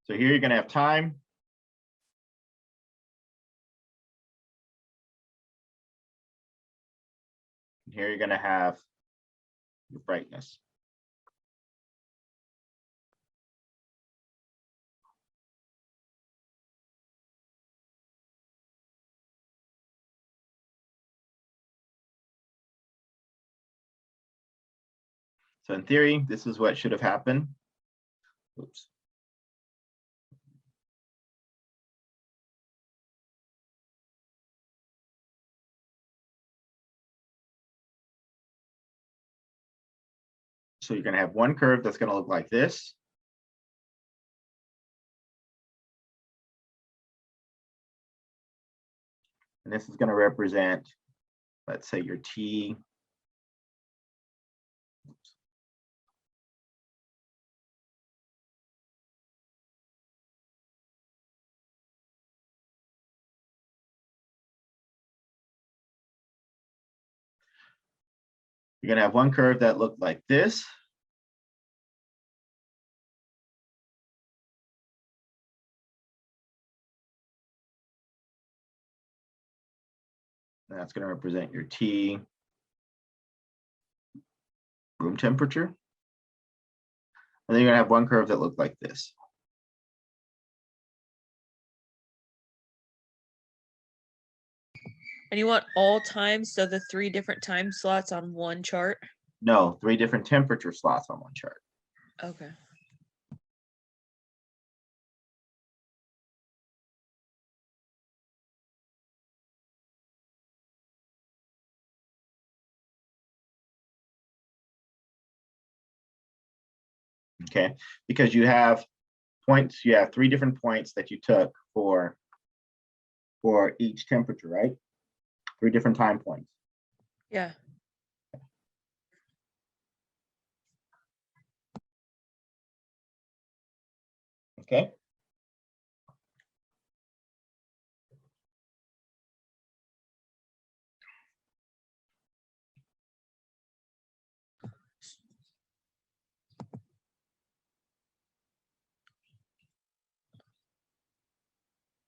So here you're going to have time. And here you're going to have your brightness. So in theory, this is what should have happened. Oops. So you're going to have one curve that's going to look like this. And this is going to represent, let's say, your T. Oops. You're going to have one curve that looked like this. And that's going to represent your T room temperature. And then you're going to have one curve that looked like this. And you want all times, so the 3 different time slots on one chart? No, 3 different temperature slots on one chart. Okay. Okay, because you have points, you have 3 different points that you took for each temperature, right? 3 different time points. Yeah. Okay.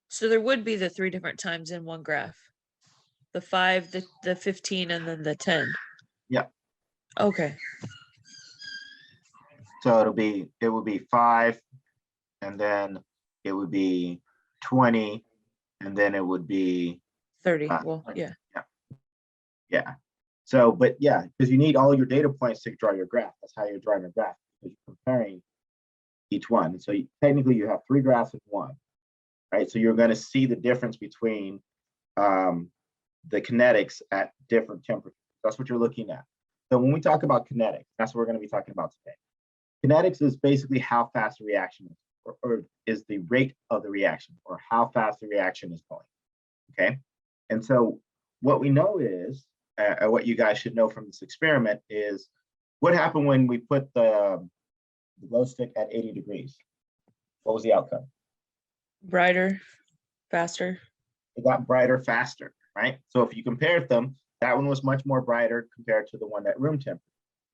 So there would be the 3 different times in one graph. The 5, the 15, and then the 10. Yeah. Okay. So it would be 5, and then it would be 20, and then it would be 30. Well, yeah. Yeah. So, but yeah, because you need all your data points to draw your graph. That's how you're drawing a graph, because you're comparing each one. So technically you have 3 graphs in one, right? So you're going to see the difference between the kinetics at different temperatures. That's what you're looking at. So when we talk about kinetics, that's what we're going to be talking about today. Kinetics is basically how fast the reaction is, or is the rate of the reaction, or how fast the reaction is going. Okay. And so what we know is, what you guys should know from this experiment is what happened when we put the glow stick at 80 degrees. What was the outcome? Brighter, faster. It got brighter faster, right? So if you compared them, that one was much more brighter compared to the one at room temperature.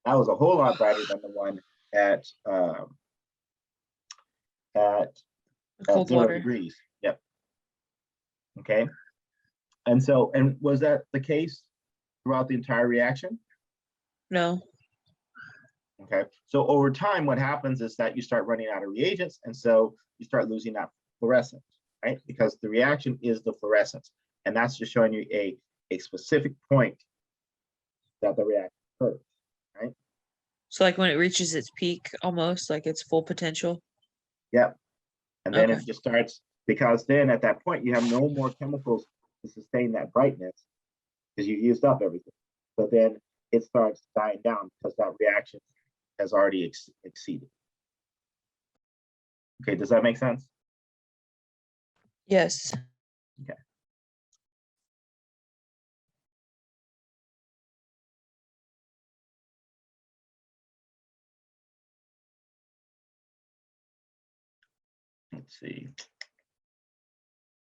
That was a whole lot brighter than the one at Cold 0 water. degrees. Yep. Okay. And so, and was that the case throughout the entire reaction? No. Okay. So over time, what happens is that you start running out of reagents, and so you start losing that fluorescence, right? Because the reaction is the fluorescence, and that's just showing you a specific point that the reaction occurs, right? So like when it reaches its peak, almost like its full potential. Yep. And then Okay. it just starts, because then at that point you have no more chemicals to sustain that brightness because you used up everything. But then it starts dying down because that reaction has already exceeded. Okay, does that make sense? Yes. Okay. Let's see.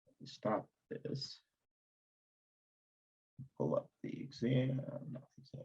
Let me stop this. Pull up the exam. Not exam.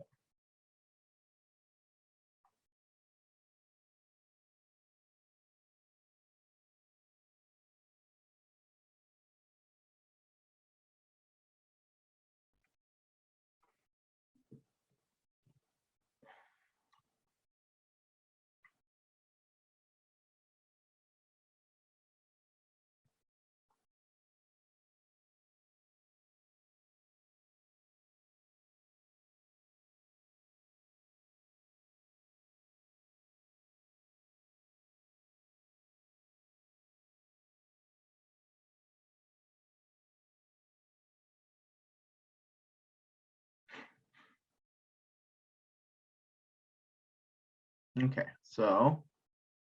Okay, so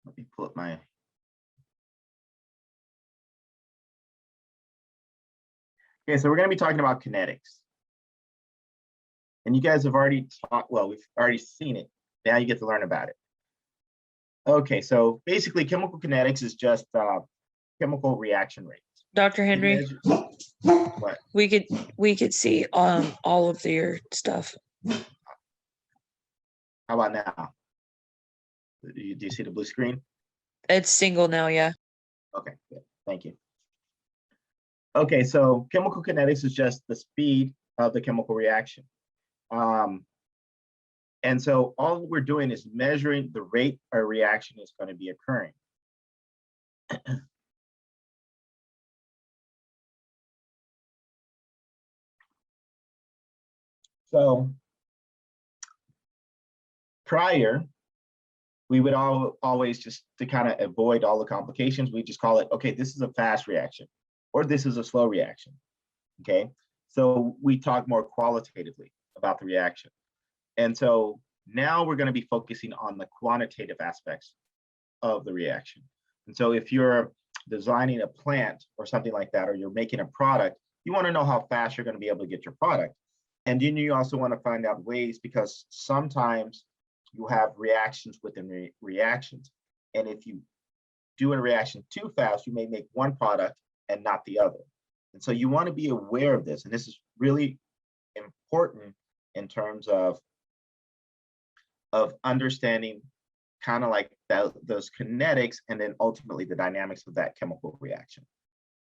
let me pull up my. Okay, so we're going to be talking about kinetics. And you guys have already taught, well, we've already seen it. Now you get to learn about it. Okay, so basically chemical kinetics is just chemical reaction rates. Dr. Henry, What? we could see all of your stuff. How about now? Do you see the blue screen? It's single now, yeah. Okay, good. Thank you. Okay, so chemical kinetics is just the speed of the chemical reaction. And so all we're doing is measuring the rate a reaction is going to be occurring. So prior, we would always just to kind of avoid all the complications, we just call it, okay, this is a fast reaction, or this is a slow reaction, okay? So we talk more qualitatively about the reaction. And so now we're gonna be focusing on the quantitative aspects of the reaction. And so if you're designing a plant or something like that, or you're making a product, you wanna know how fast you're gonna be able to get your product. And then you also wanna find out ways, because sometimes you have reactions within reactions. And if you do a reaction too fast, you may make one product and not the other. And so you want to be aware of this. And this is really important in terms of understanding kind of like those kinetics and then ultimately the dynamics of that chemical reaction.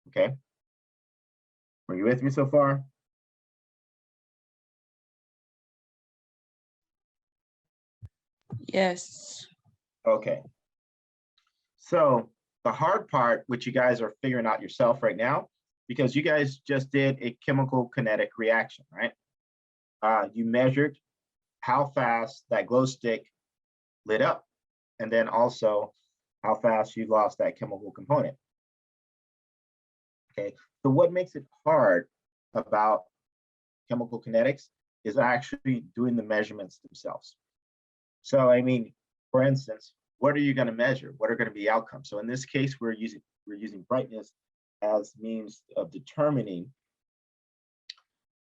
Okay. Are you with me so far? Yes. Okay. So the hard part, which you guys are figuring out yourself right now, because you guys just did a chemical kinetic reaction, right? You measured how fast that glow stick lit up, and then also how fast you lost that chemical component. Okay, so what makes it hard about chemical kinetics is actually doing the measurements themselves. So, I mean, for instance, what are you going to measure? What are going to be outcomes? So in this case, we're using brightness as means of determining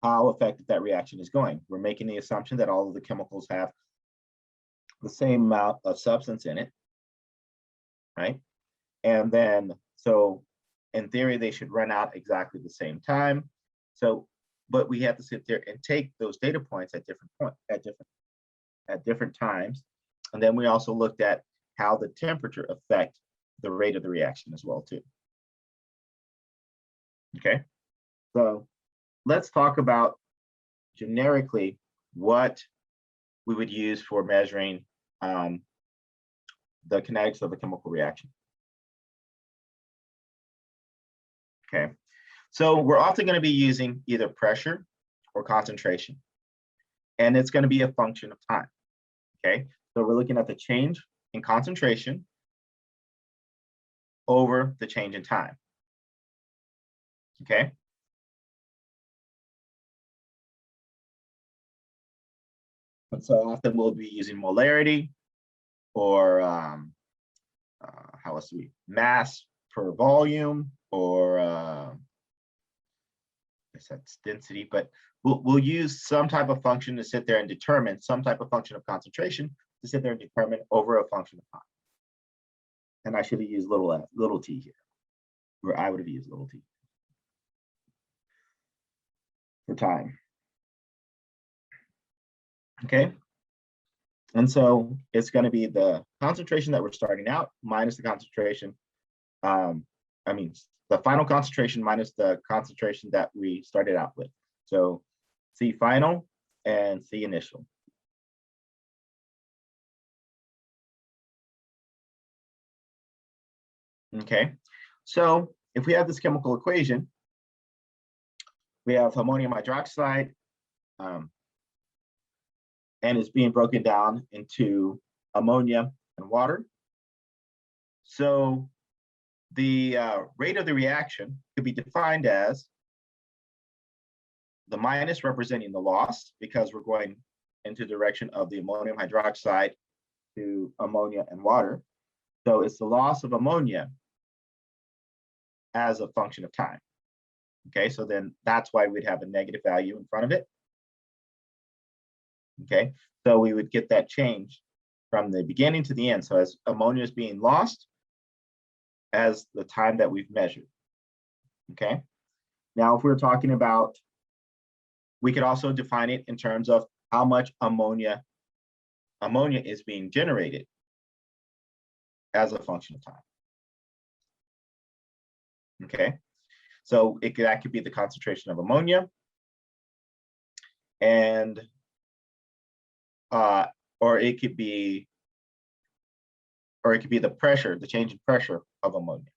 how effective that reaction is going. We're making the assumption that all of the chemicals have the same amount of substance in it, right? And then, so in theory, they should run out exactly the same time. So, but we have to sit there and take those data points at different times. And then we also looked at how the temperature affect the rate of the reaction as well too. Okay, so let's talk about generically what we would use for measuring the kinetics of a chemical reaction. Okay, so we're often going to be using either pressure or concentration, and it's going to be a function of time. Okay, so we're looking at the change in concentration over the change in time. Okay. And so often we'll be using molarity or how else do we, mass per volume, or I guess that's density, but we'll use some type of function to sit there and determine some type of function of concentration to sit there and determine over a function of time. And I should have used little t here, or I would have used little t for time. Okay. And so it's going to be the concentration that we're starting out minus the concentration. The final concentration minus the concentration that we started out with. So C final and C initial. Okay. So if we have this chemical equation, we have ammonium hydroxide, and it's being broken down into ammonia and water. So the rate of the reaction could be defined as the minus representing the loss, because we're going into the direction of the ammonium hydroxide to ammonia and water. So it's the loss of ammonia as a function of time. Okay, so then that's why we'd have a negative value in front of it. Okay, so we would get that change from the beginning to the end. So as ammonia is being lost as the time that we've measured. Okay, now if we're talking about, we could also define it in terms of how much ammonia is being generated as a function of time. Okay, so that could be the concentration of ammonia, and or it could be the pressure, the change in pressure of ammonia.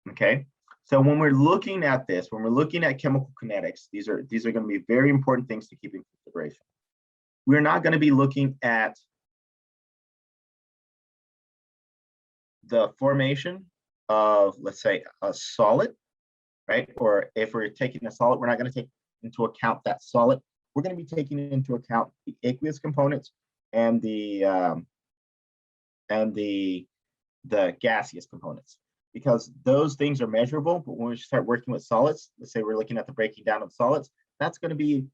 Okay, so when we're looking at this, when we're looking at chemical kinetics, these are going to be very important things to keep in consideration. We're not going to be looking at the formation of, let's say, a solid, right? Or if we're taking a solid, we're not going to take into account that solid. We're going to be taking into account the aqueous components and the gaseous components, because those things are measurable. But when we start working with solids, let's say we're looking at the breaking down of solids, that's going to be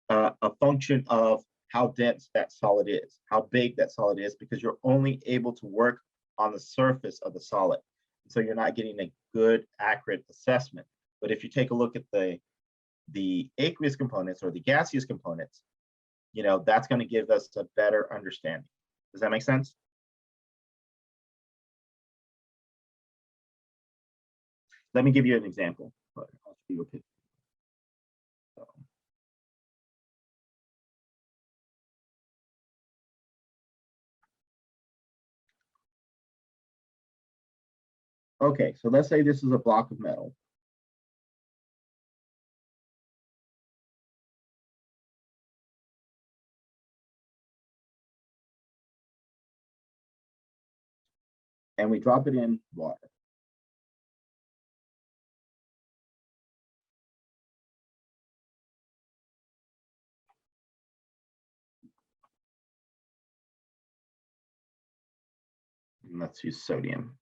a function of how dense that solid is, how big that solid is, because you're only able to work on the surface of the solid. So you're not getting a good, accurate assessment. But if you take a look at the aqueous components or the gaseous components, you know, that's going to give us a better understanding. Does that make sense? Let me give you an example. I'll show you a picture. So. Okay, so let's say this is a block of metal. And we drop it in water. And let's use sodium.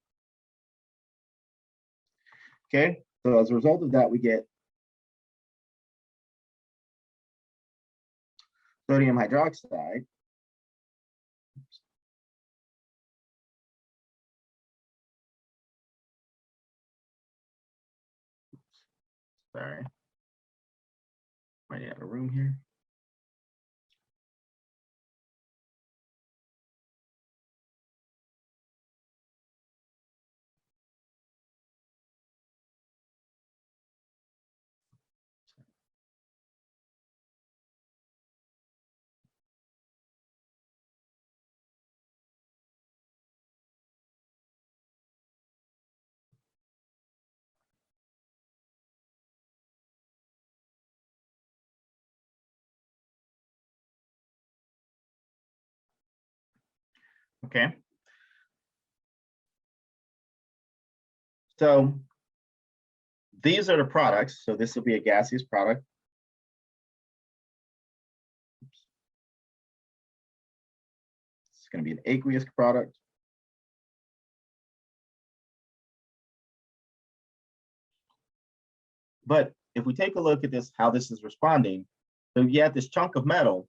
Okay, so as a result of that, we get sodium hydroxide. Oops. Sorry, running out of room here. Okay. So these are the products. So this will be a gaseous product. It's going to be an aqueous product. But if we take a look at this, how this is responding, so you have this chunk of metal,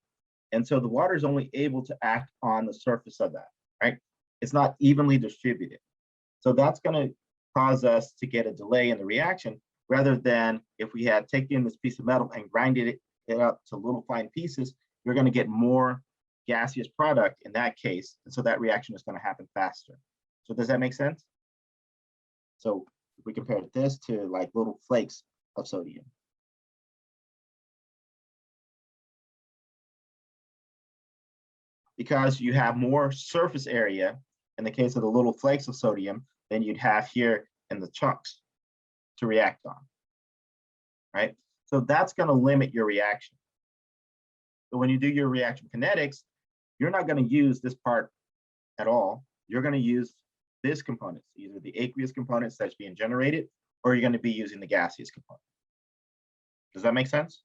and so the water is only able to act on the surface of that, right? It's not evenly distributed. So that's going to cause us to get a delay in the reaction, rather than if we had taken this piece of metal and grinded it up to little fine pieces, you're going to get more gaseous product in that case. And so that reaction is going to happen faster. So does that make sense? So if we compare this to like little flakes of sodium. Because you have more surface area in the case of the little flakes of sodium than you'd have here in the chunks to react on, right? So that's going to limit your reaction. So when you do your reaction kinetics, you're not going to use this part at all. You're going to use this component, either the aqueous components that's being generated, or you're going to be using the gaseous component. Does that make sense?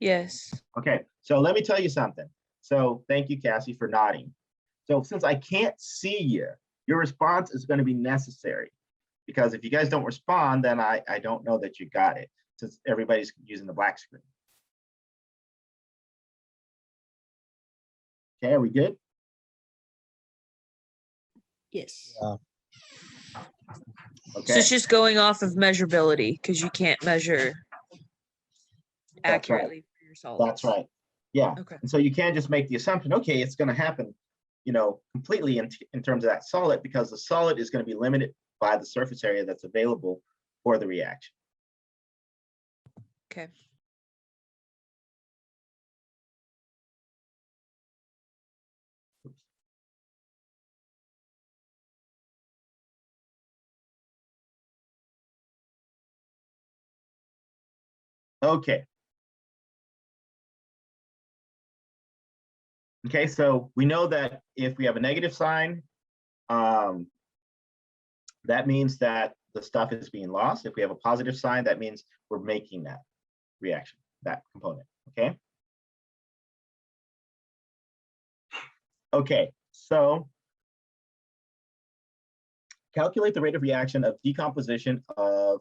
Yes. Okay, so let me tell you something. So thank you, Cassie, for nodding. So since I can't see you, your response is going to be necessary, because if you guys don't respond, then I don't know that you got it, since everybody's using the black screen. Okay, are we good? Yes. Yeah. So Okay, it's just going off of measurability because you can't measure That's right. accurately for your solids. that's right. Yeah, Okay. and so you can't just make the assumption, okay, it's going to happen, completely in terms of that solid, because the solid is going to be limited by the surface area that's available for the reaction. Okay. Okay. Okay, so we know that if we have a negative sign, that means that the stuff is being lost. If we have a positive sign, that means we're making that reaction, that component, okay? Okay, so calculate the rate of reaction of decomposition of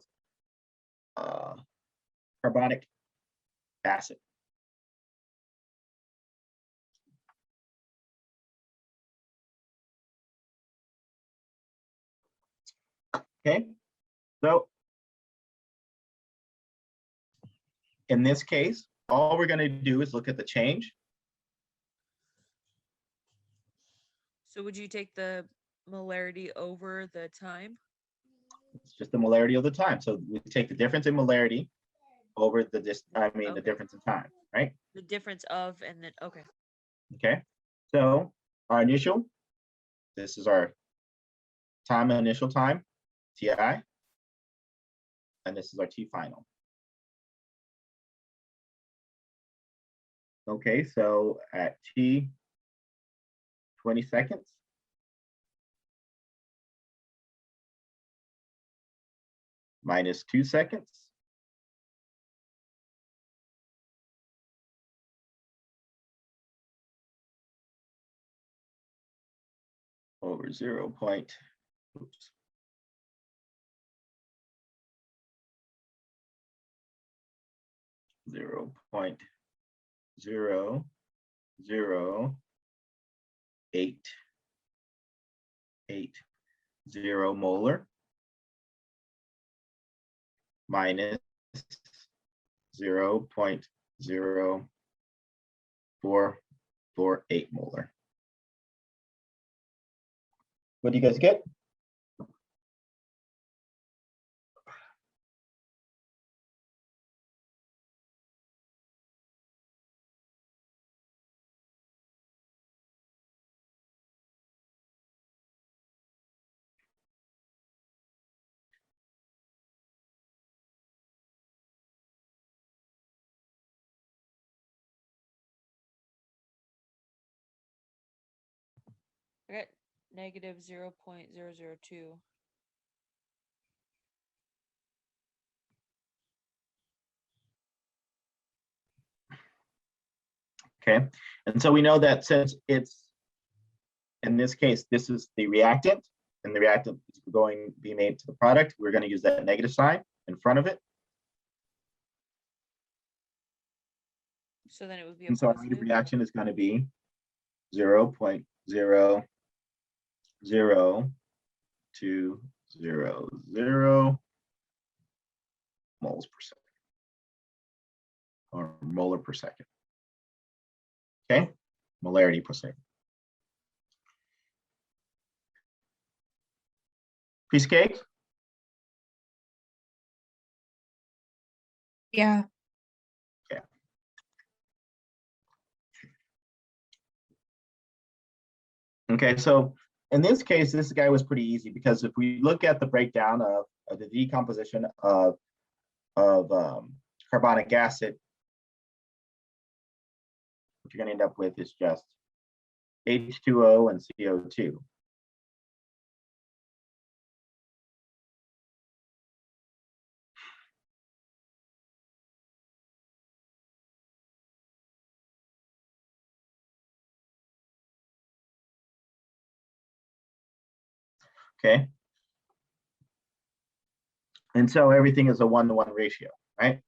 carbonic acid. Okay, so in this case, all we're going to do is look at the change. So would you take the molarity over the time? It's just the molarity of the time. So we take the difference in molarity over the the Okay. difference in time, right? The difference of and then okay. Okay, so our initial, this is our time, initial time, TI, and this is our T final. Okay, so at T 20 seconds, minus 2 seconds, over 0. Oops. Zero point zero zero eight zero molar minus 0.0448 molar. What do you guys get? I got negative 0.002. Okay, and so we know that since it's, in this case, this is the reactant, and the reactant is going to be made to the product, we're going to use that negative sign in front of it. So then it would be a And so our rate of positive. reaction is going to be 0.00200 moles per second, or molar per second. Okay, molarity per second. Piece of cake? Yeah. Okay. Okay, so in this case, this guy was pretty easy, because if we look at the breakdown of the decomposition of carbonic acid, what you're going to end up with is just H2O and CO2. Okay. And so everything is a 1-to-1 ratio, right?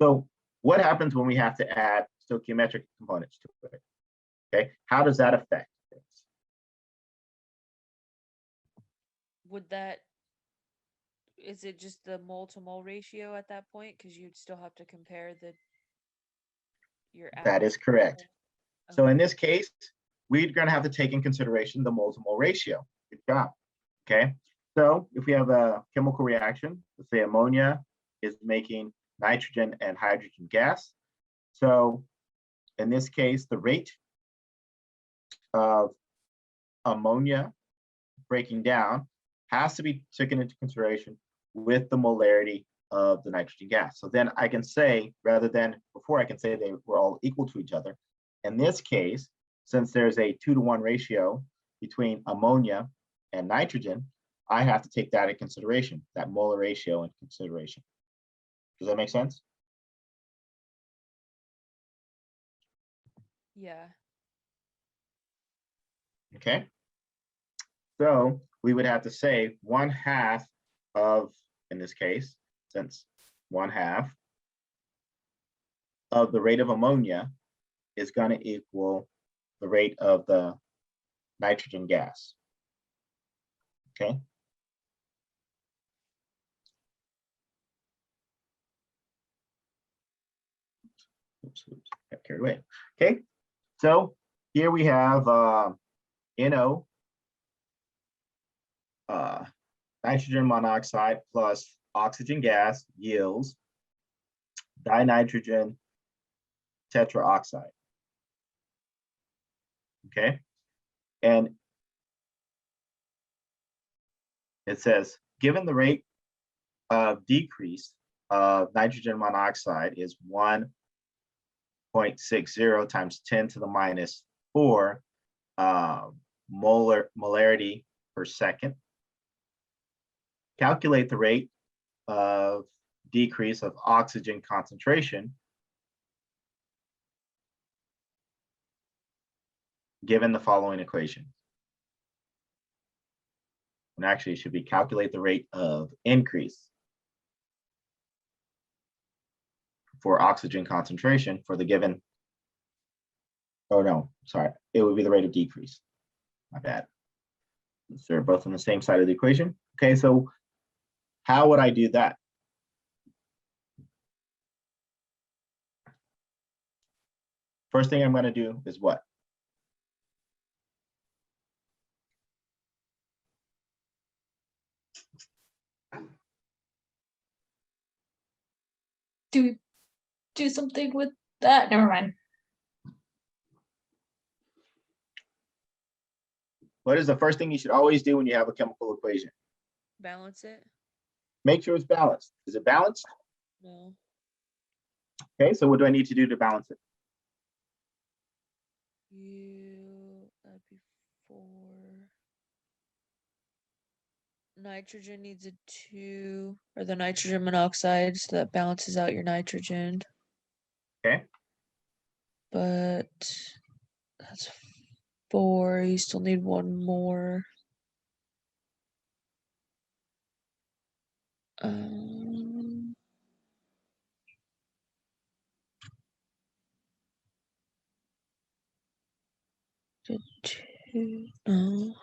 So what happens when we have to add stoichiometric components to it? Okay, how does that affect things? Would that, is it just the mole to mole ratio at that point? Because you'd still have to compare your That is correct. So Okay. in this case, we're going to have to take in consideration the mole to mole ratio. Good job. Okay. So if we have a chemical reaction, let's say ammonia is making nitrogen and hydrogen gas. So in this case, the rate of ammonia breaking down has to be taken into consideration with the molarity of the nitrogen gas. So then I can say, rather than before, I can say they were all equal to each other. In this case, since there's a 2-to-1 ratio between ammonia and nitrogen, I have to take that in consideration, that molar ratio in consideration. Does that make sense? Yeah. Okay. So we would have to say 1/2 of, in this case, since 1/2 of the rate of ammonia is going to equal the rate of the nitrogen gas. Okay. Oops, got carried away. Okay. So here we have NO, nitrogen monoxide plus oxygen gas yields dinitrogen tetraoxide. Okay. And it says, given the rate of decrease of nitrogen monoxide is 1.60 times 10 to the minus 4 molarity per second. Calculate the rate of decrease of oxygen concentration given the following equation. And actually it should be calculate the rate of increase for oxygen concentration for the given, oh no, sorry, it would be the rate of decrease. My bad. They're both on the same side of the equation. Okay, so how would I do that? First thing I'm going to do is what? Do something with that. Never mind. What is the first thing you should always do when you have a chemical equation? Balance it? Make sure it's balanced. Is it balanced? No. Okay, so what do I need to do to balance it? That'd be 4. Nitrogen needs a 2, or the nitrogen monoxide, so that balances out your nitrogen. Okay. But that's 4. You still need 1 more. The 2. No.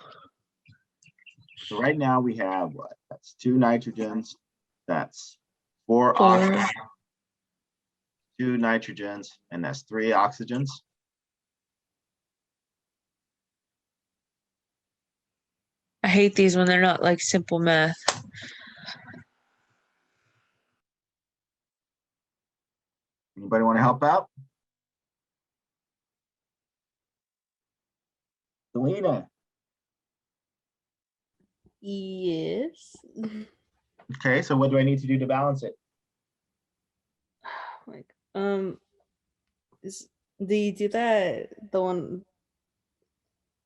So right now we have what? That's 2 nitrogens. That's 4 4. oxygens, 2 nitrogens, and that's 3 oxygens. I hate these when they're not like simple math. Anybody want to help out? Selena. Yes. Okay, so what do I need to do to balance it? Like, do you do that? The one,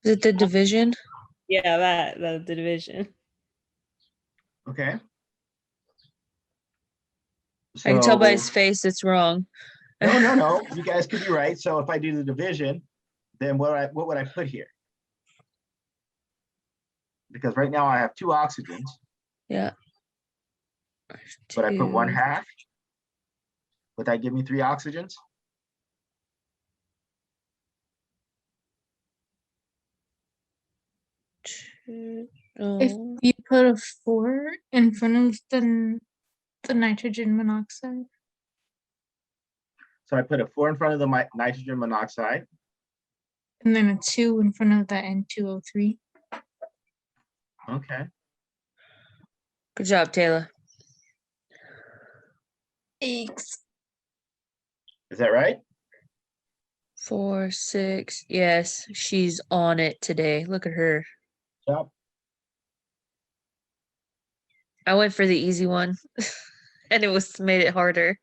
Is it the division? yeah, the division. Okay. I can tell by So- his face it's wrong. No. You guys could be right. So if I do the division, then what would I put here? because right now I have 2 oxygens, Yeah. but I put 1 Two, half. Would that give me 3 oxygens? two, If no. you put a 4 in front of the nitrogen monoxide, So I put a 4 in front of the nitrogen monoxide. and then a 2 in front of the N2O3. Okay. Good job, Taylor. Thanks. Is that right? 4, 6. Yes, she's on it today. Look at her. Job. I went for the easy one, and it was made it harder.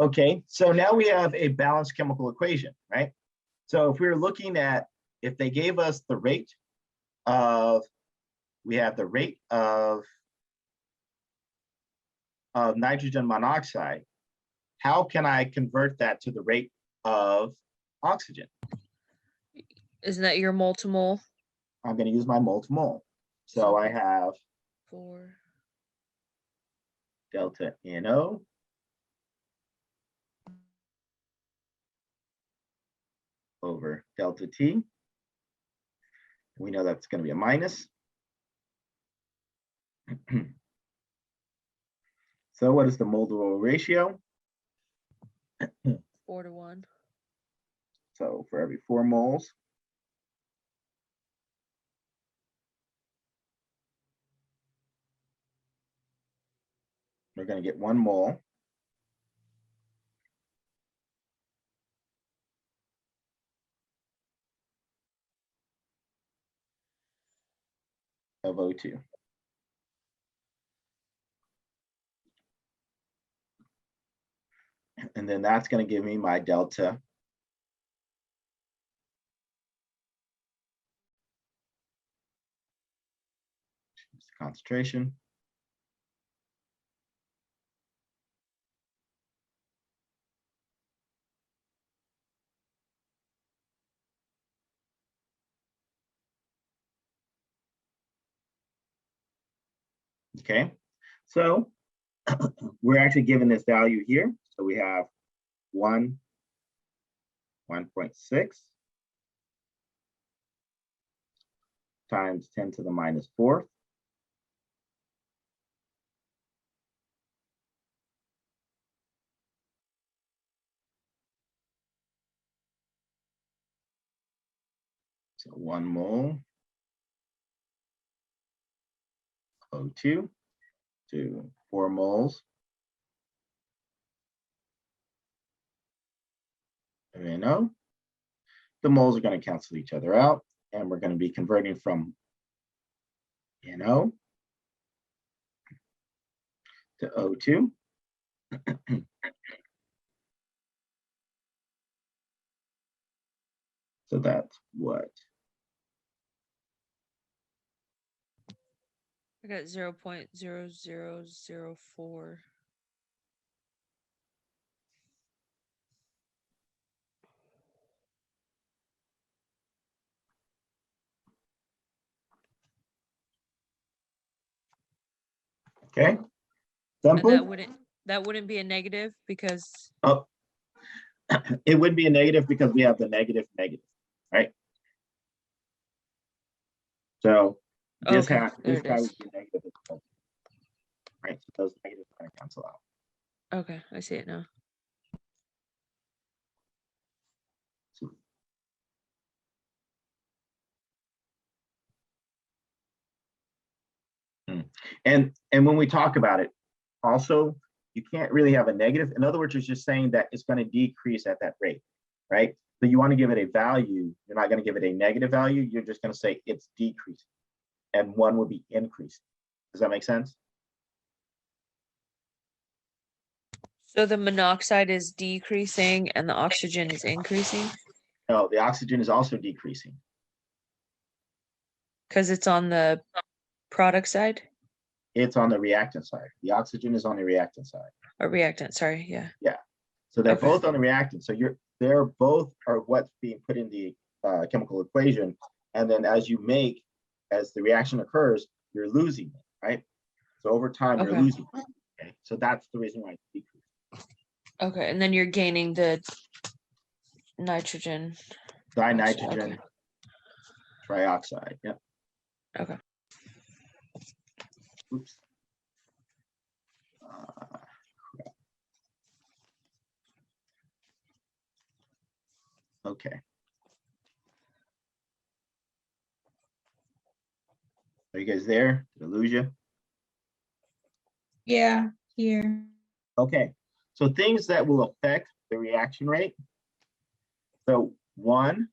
Okay, so now we have a balanced chemical equation, right? So if we were looking at, if they gave us the rate of, we have the rate of nitrogen monoxide, how can I convert that to the rate of oxygen? Isn't that your mole to mole? I'm going to use my mole to mole. So I have 4. delta NO over delta T. We know that's going to be a minus. So what is the moldable ratio? 4 to 1. So for every 4 moles, we're going to get 1 mole of O2. And then that's going to give me my delta concentration. Okay, so we're actually given this value here. So we have 1.6 times 10 to the minus 4th. So 1 mole O2 to 4 moles of NO. The moles are going to cancel each other out, and we're going to be converting from NO to O2. So that's what? I got 0.0004. Okay. And Simple. that wouldn't be a negative because Oh, it would be a negative because we have the negative, right? So this okay, this there guy it would is. be negative, right? So those negatives are going to cancel out. Okay, I see it now. And when we talk about it, also, you can't really have a negative. In other words, it's just saying that it's going to decrease at that rate, right? So you want to give it a value. You're not going to give it a negative value. You're just going to say it's decreasing, and 1 would be increasing. Does that make sense? So the monoxide is decreasing and the oxygen is increasing No, the oxygen is also decreasing. because it's on the product side It's on the reactant side. The oxygen is on the reactant side. or reactant. Sorry, yeah. Yeah. So they're Okay. both on the reactant. So they're both are what's being put in the chemical equation. And then as you make as the reaction occurs, you're losing it, right? So over time, you're Okay. losing it. Okay, so that's the reason why it's decreased. Okay, and then you're gaining the nitrogen. Dinitrogen Okay. trioxide. Yep. Okay. Oops. Crap. Okay. Are you guys there? Did I lose you? Yeah, here. Okay. So things that will affect the reaction rate. So one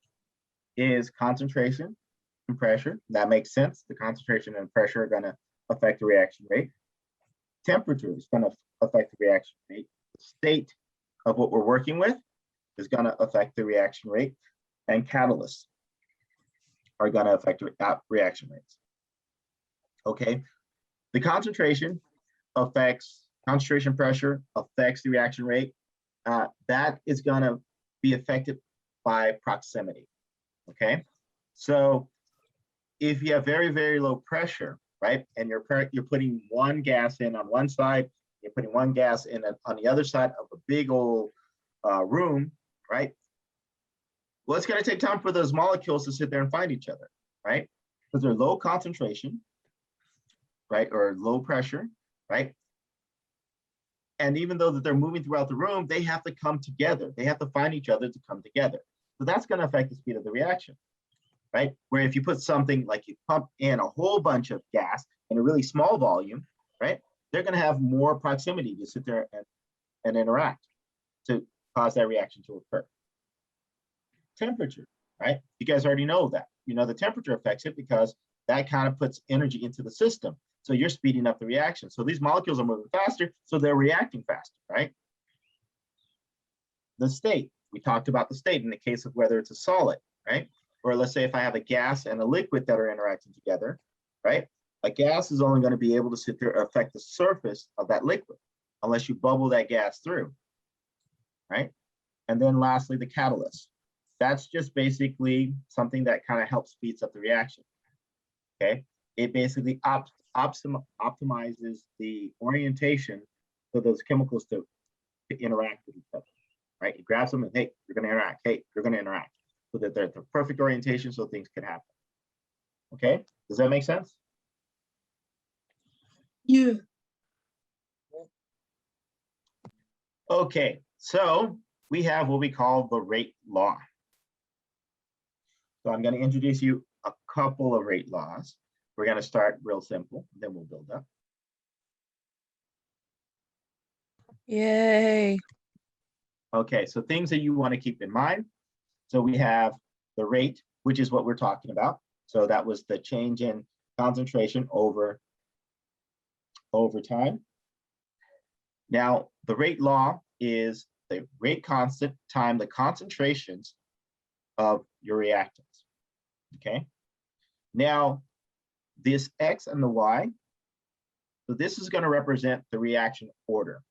is concentration and pressure. That makes sense. The concentration and pressure are going to affect the reaction rate. Temperature is going to affect the reaction rate. The state of what we're working with is going to affect the reaction rate. And catalysts are going to affect reaction rates. Okay. The concentration pressure affects the reaction rate. That is going to be affected by proximity. Okay. So if you have very, very low pressure, right, and you're putting one gas in on one side, you're putting one gas in on the other side of a big old room, right? Well, it's going to take time for those molecules to sit there and find each other, right? Because they're low concentration, right, or low pressure, right? And even though that they're moving throughout the room, they have to come together. They have to find each other to come together. So that's going to affect the speed of the reaction, right? Where if you put something like you pump in a whole bunch of gas in a really small volume, right, they're going to have more proximity to sit there and interact to cause that reaction to occur. Temperature, right? You guys already know that. You know the temperature affects it because that kind of puts energy into the system. So you're speeding up the reaction. So these molecules are moving faster, so they're reacting faster, right? The state, we talked about the state in the case of whether it's a solid, right? Or let's say if I have a gas and a liquid that are interacting together, right? A gas is only going to be able to sit there and affect the surface of that liquid unless you bubble that gas through, right? And then lastly, the catalyst. That's just basically something that kind of helps speeds up the reaction, okay? It basically optimizes the orientation for those chemicals to interact with each other, right? It grabs them and, hey, you're going to interact. Hey, you're going to interact. So that they're the perfect orientation so things can happen. Okay, does that make sense? Yeah. Okay, so we have what we call the rate law. So I'm going to introduce you a couple of rate laws. We're going to start real simple, then we'll build up. Yay. Okay, so things that you want to keep in mind. So we have the rate, which is what we're talking about. So that was the change in concentration over time. Now, the rate law is the rate constant times the concentrations of your reactants. Okay. Now, this X and the Y, so this is going to represent the reaction order.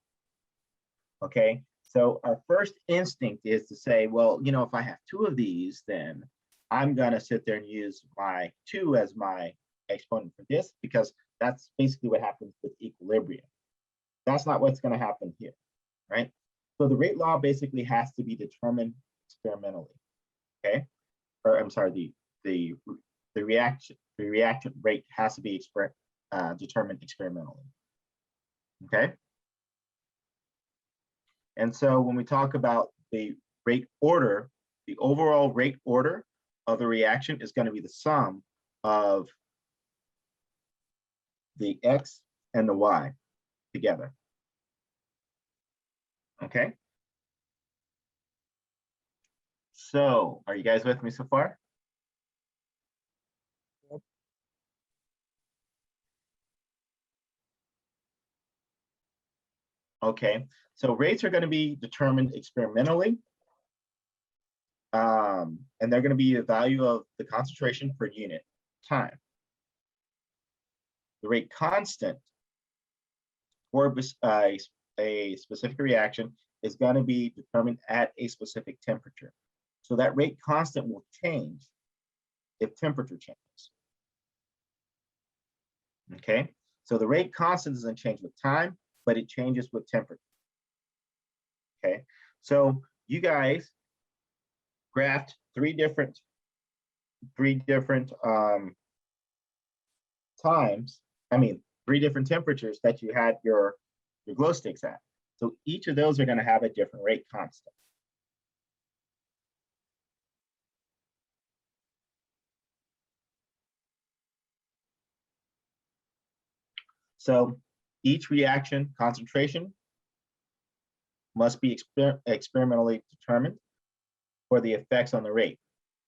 Okay. So our first instinct is to say, well, you know, if I have two of these, then I'm going to sit there and use my 2 as my exponent for this, because that's basically what happens with equilibrium. That's not what's going to happen here, right? So the rate law basically has to be determined experimentally, okay? Or I'm sorry, the reaction rate has to be determined experimentally, okay? And so when we talk about the rate order, the overall rate order of the reaction is going to be the sum of the X and the Y together. Okay. So are you guys with me so far? Okay, so rates are going to be determined experimentally. And they're going to be the value of the concentration per unit time. The rate constant for a specific reaction is going to be determined at a specific temperature. So that rate constant will change if temperature changes. Okay, so the rate constant doesn't change with time, but it changes with temperature. Okay, so you guys graphed three different times, three different temperatures that you had your glow sticks at. So each of those are going to have a different rate constant. So each reaction concentration must be experimentally determined for the effects on the rate.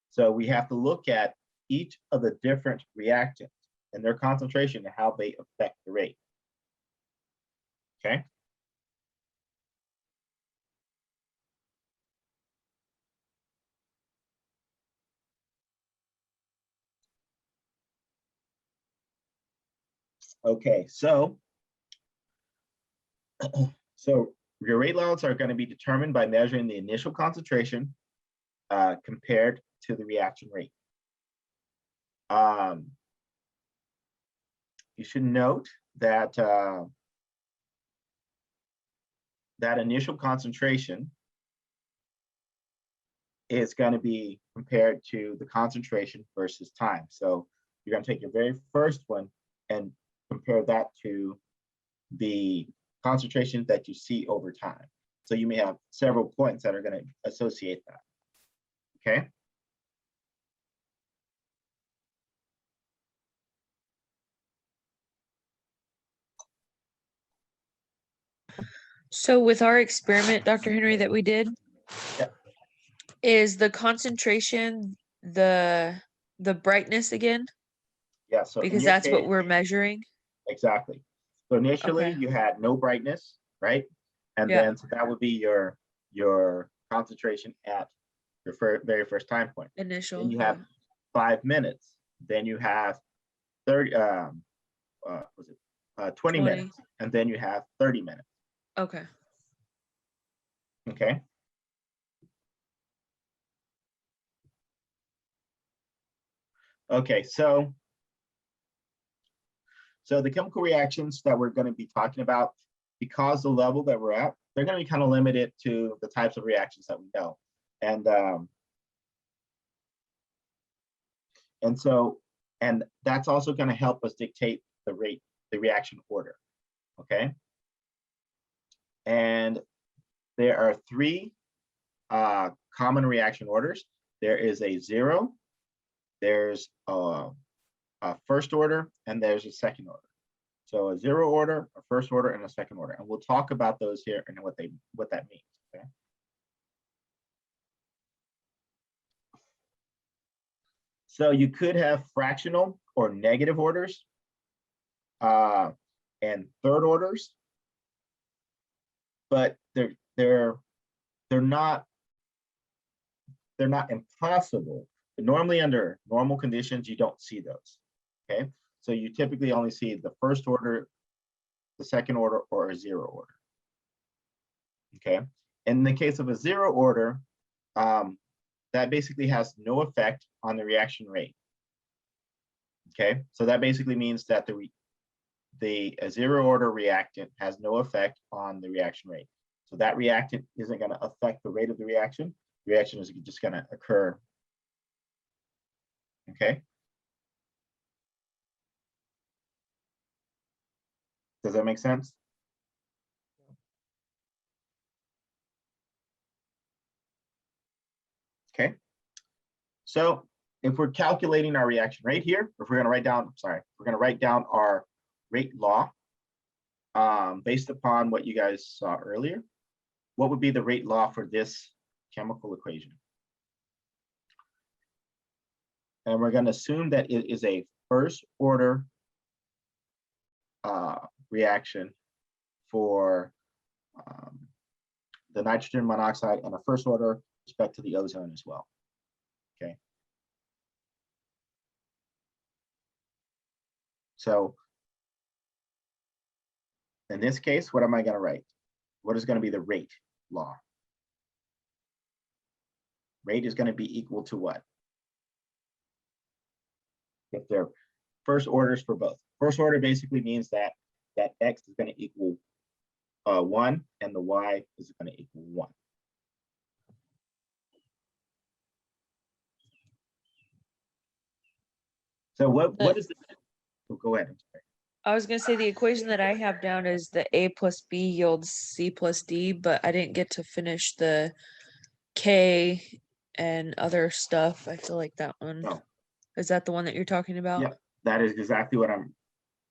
So we have to look at each of the different reactants and their concentration and how they affect the rate. Okay. Okay, so your rate laws are going to be determined by measuring the initial concentration compared to the reaction rate. You should note that that initial concentration is going to be compared to the concentration versus time. So you're going to take your very first one and compare that to the concentration that you see over time. So you may have several points that are going to associate that. Okay. So with our experiment, Dr. Henry, that we did, Yeah. is the concentration the brightness again? Yeah. So Because that's what we're measuring. Exactly. So initially Okay. you had no brightness, right? And Yeah. then so that would be your concentration at your very first time point. Initial. Then you have 5 minutes. Then you have 30 20 minutes, and then you have 30 minutes. Okay. Okay. Okay, so the chemical reactions that we're going to be talking about, because the level that we're at, they're going to be kind of limited to the types of reactions that we know. And that's also going to help us dictate the reaction order. Okay. And there are three common reaction orders. There is a zero, there's a first order, and there's a second order. So a zero order, a first order, and a second order. And we'll talk about those here and what that means. Okay. So you could have fractional or negative orders and third orders, but they're not impossible. But normally under normal conditions, you don't see those. Okay, so you typically only see the first order, the second order, or a zero order. Okay, in the case of a zero order, that basically has no effect on the reaction rate. Okay, so that basically means that a zero order reactant has no effect on the reaction rate. So that reactant isn't going to affect the rate of the reaction. The reaction is just going to occur. Okay. Does that make sense? Okay. So if we're calculating our reaction rate here, if we're going to write down, we're going to write down our rate law based upon what you guys saw earlier. What would be the rate law for this chemical equation? And we're going to assume that it is a first order reaction for the nitrogen monoxide, and a first order with respect to the ozone as well. Okay. So in this case, what am I going to write? What is going to be the rate law? Rate is going to be equal to what? If they're first orders for both. First order basically means that x is going to equal 1 and the y is going to equal 1. So what is the, oh, go ahead. I'm sorry. I was gonna say the equation that I have down is the A plus B yields C plus D, but I didn't get to finish the K and other stuff. I feel like that one. No. Is that the one that you're talking about? Yep, that is exactly what I'm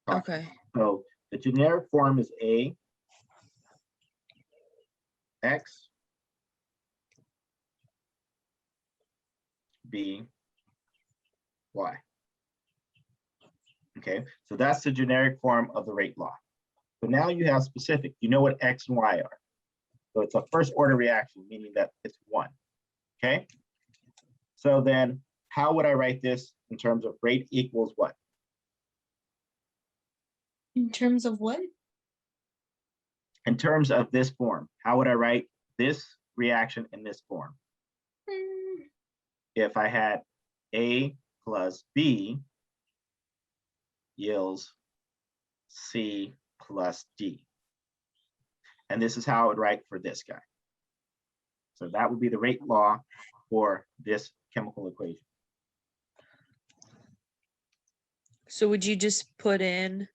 talking Okay. about. So the generic form is A X B Y. Okay, so that's the generic form of the rate law. So now you have specific, you know what X and Y are. So it's a first order reaction, meaning that it's 1. Okay, so then how would I write this in terms of rate equals what? In terms of what? In terms of this form, how would I write this reaction in this form? If I had A plus B yields C plus D. And this is how I would write for this guy. So that would be the rate law for this chemical equation. So would you just put in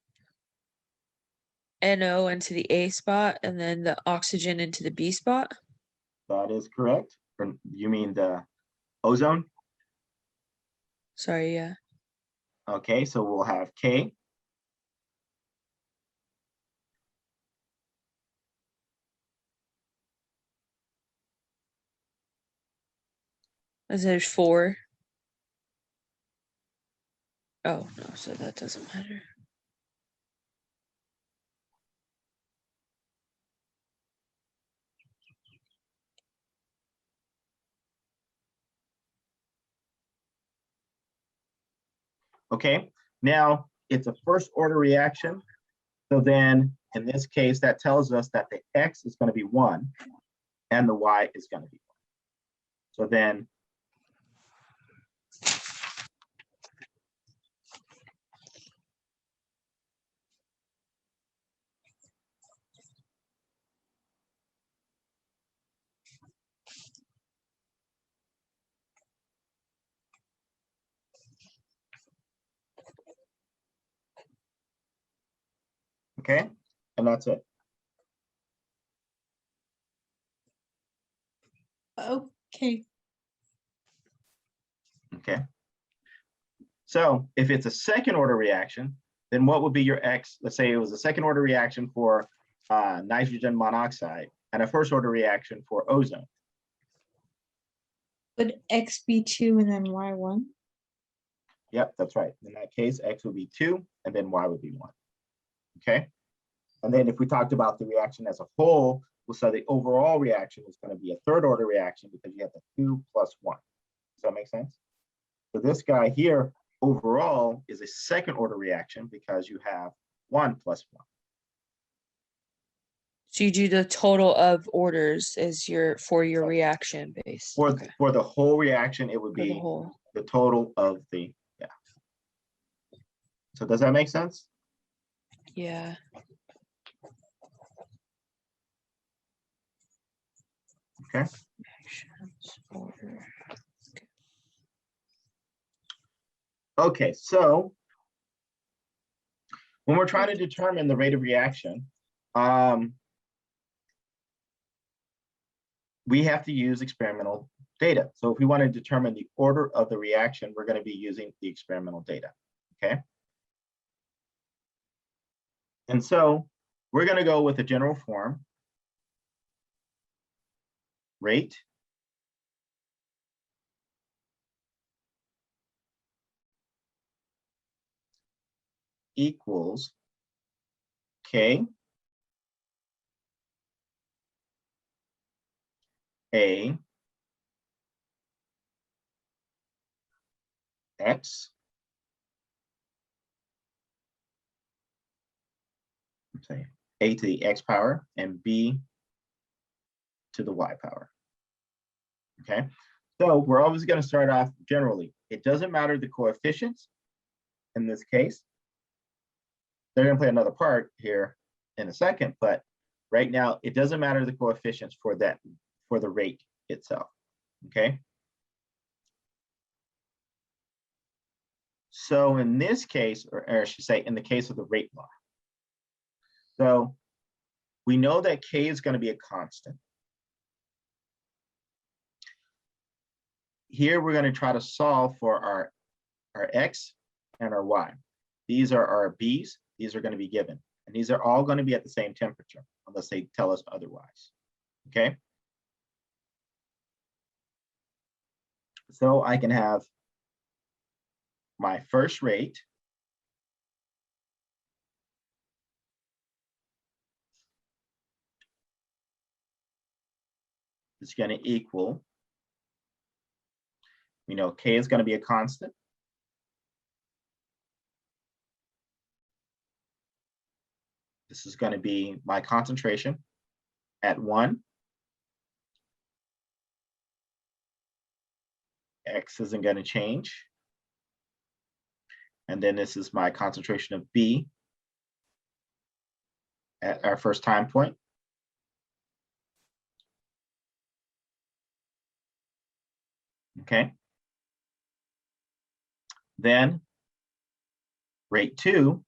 NO into the A spot and then the oxygen into the B spot? That is correct. Or you mean the ozone? Sorry, yeah. Okay, so we'll have K. As there's 4. Oh no, so that doesn't matter. Okay, now it's a first order reaction. So then in this case, that tells us that the X is going to be 1 and the Y is going to be 1. So then okay, and that's it. Okay. Okay. So if it's a second order reaction, then what would be your X? Let's say it was a second order reaction for nitrogen monoxide and a first order reaction for ozone. Would X be 2 and then Y 1? Yep, that's right. In that case, X would be 2 and then Y would be 1. Okay. And then if we talked about the reaction as a whole, we'll say the overall reaction is going to be a third order reaction because you have the 2 plus 1. Does that make sense? So this guy here overall is a second order reaction because you have 1 plus 1. So you do the total of orders as your Exactly. reaction base. For the whole reaction, it would For the be whole. the total of the, yeah. So does that make sense? Yeah. Okay. Actions, order. Okay, so when we're trying to determine the rate of reaction, we have to use experimental data. So if we want to determine the order of the reaction, we're going to be using the experimental data, okay? And so we're going to go with a general form, rate equals K A X say A to the X power and B to the Y power. Okay, so we're always going to start off generally. It doesn't matter the coefficients in this case. they're going to play another part here in a second, but right now it doesn't matter the coefficients for the rate itself. Okay. So in this case, or I should say in the case of the rate law, so we know that K is going to be a constant. Here we're going to try to solve for our X and our Y. These are our B's. These are going to be given. And these are all going to be at the same temperature, unless they tell us otherwise. Okay. So I can have my first rate is going to equal, we know K is going to be a constant. This is going to be my concentration at 1. X isn't going to change. And then this is my concentration of B at our first time point. Okay. Then rate 2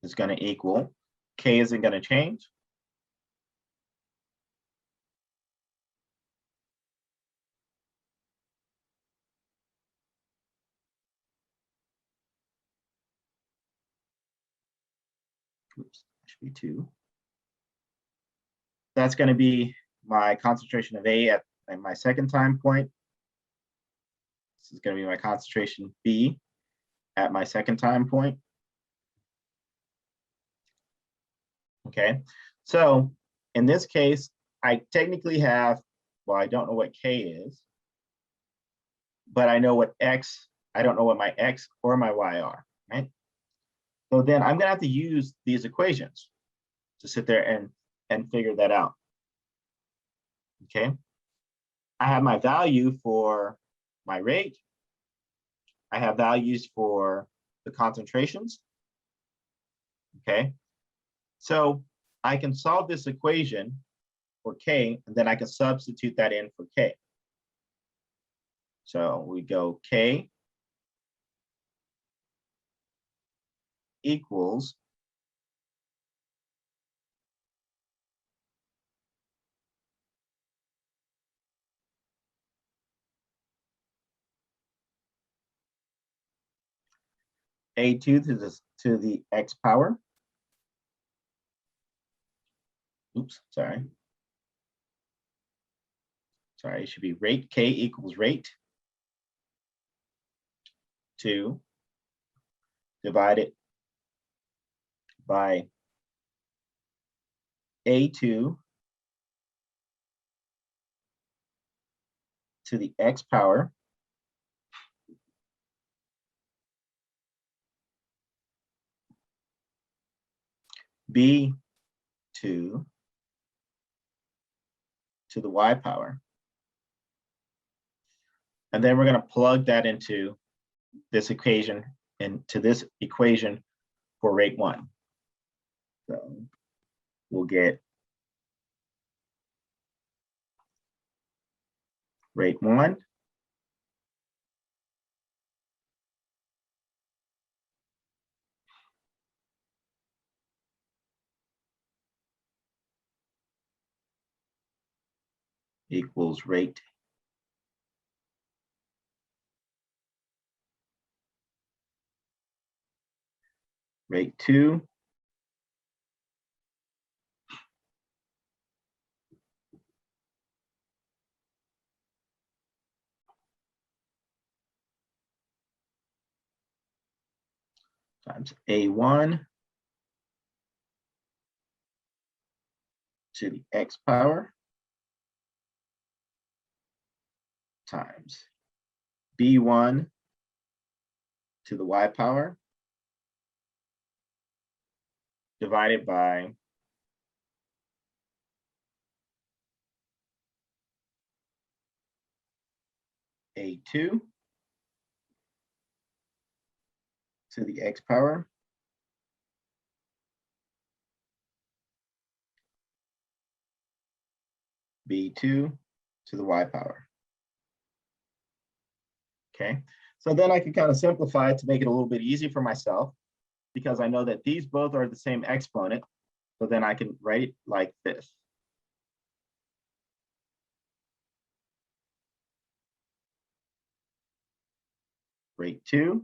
is going to equal, K isn't going to change. Oops, should be 2. That's going to be my concentration of A at my second time point. This is going to be my concentration B at my second time point. Okay, so in this case, I technically have, well, I don't know what K is, but I know what X, I don't know what my X or my Y are, right? So then I'm gonna have to use these equations to sit there and figure that out. Okay, I have my value for my rate. I have values for the concentrations. Okay, so I can solve this equation for K, and then I can substitute that in for K. So we go K equals A2 to the X power. Oops, sorry. Sorry, it should be rate, K equals rate 2 divided by A2 to the X power B2 to the Y power. And then we're going to plug that into this equation for rate 1. So we'll get rate 1 equals rate 2 times A1 to the X power times B1 to the Y power divided by A2 to the X power B2 to the Y power. Okay, so then I can kind of simplify it to make it a little bit easy for myself, because I know that these both are the same exponent. So then I can write it like this. Rate 2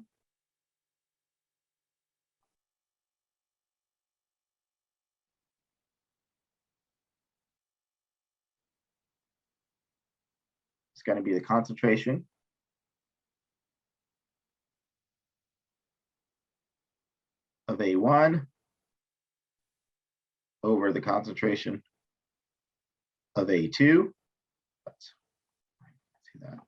is going to be the concentration of A1 over the concentration of A2. Let's see that.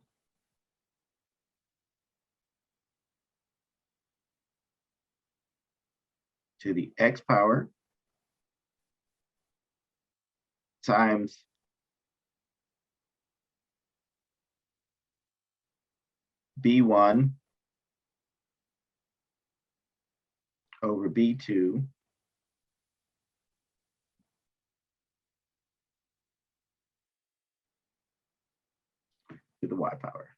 To the X power times B1 over B2 to the Y power.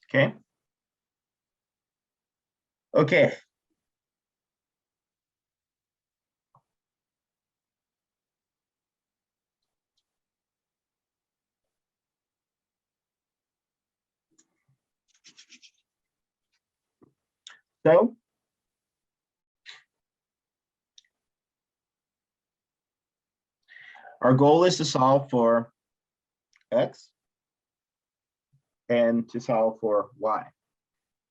Okay. Okay. So our goal is to solve for X and to solve for Y.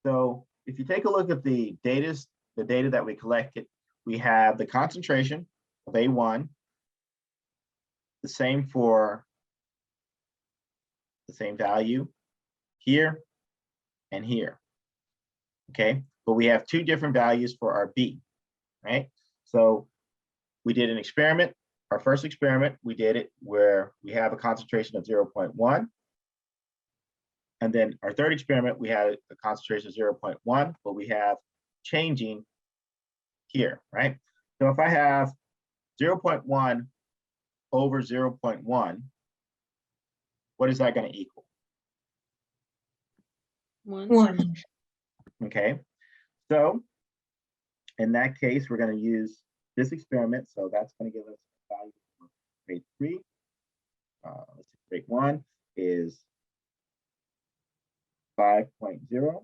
So if you take a look at the data that we collected, we have the concentration of A1, the same for the same value here and here. Okay, but we have two different values for our B, right? So we did an experiment. Our first experiment, we did it where we have a concentration of 0.1. And then our third experiment, we had a concentration of 0.1, but we have changing here, right? So if I have 0.1 over 0.1, what is that going to equal? 1. Okay, so in that case, we're going to use this experiment. So that's going to give us a value for rate 3. Let's see, rate 1 is 5.0.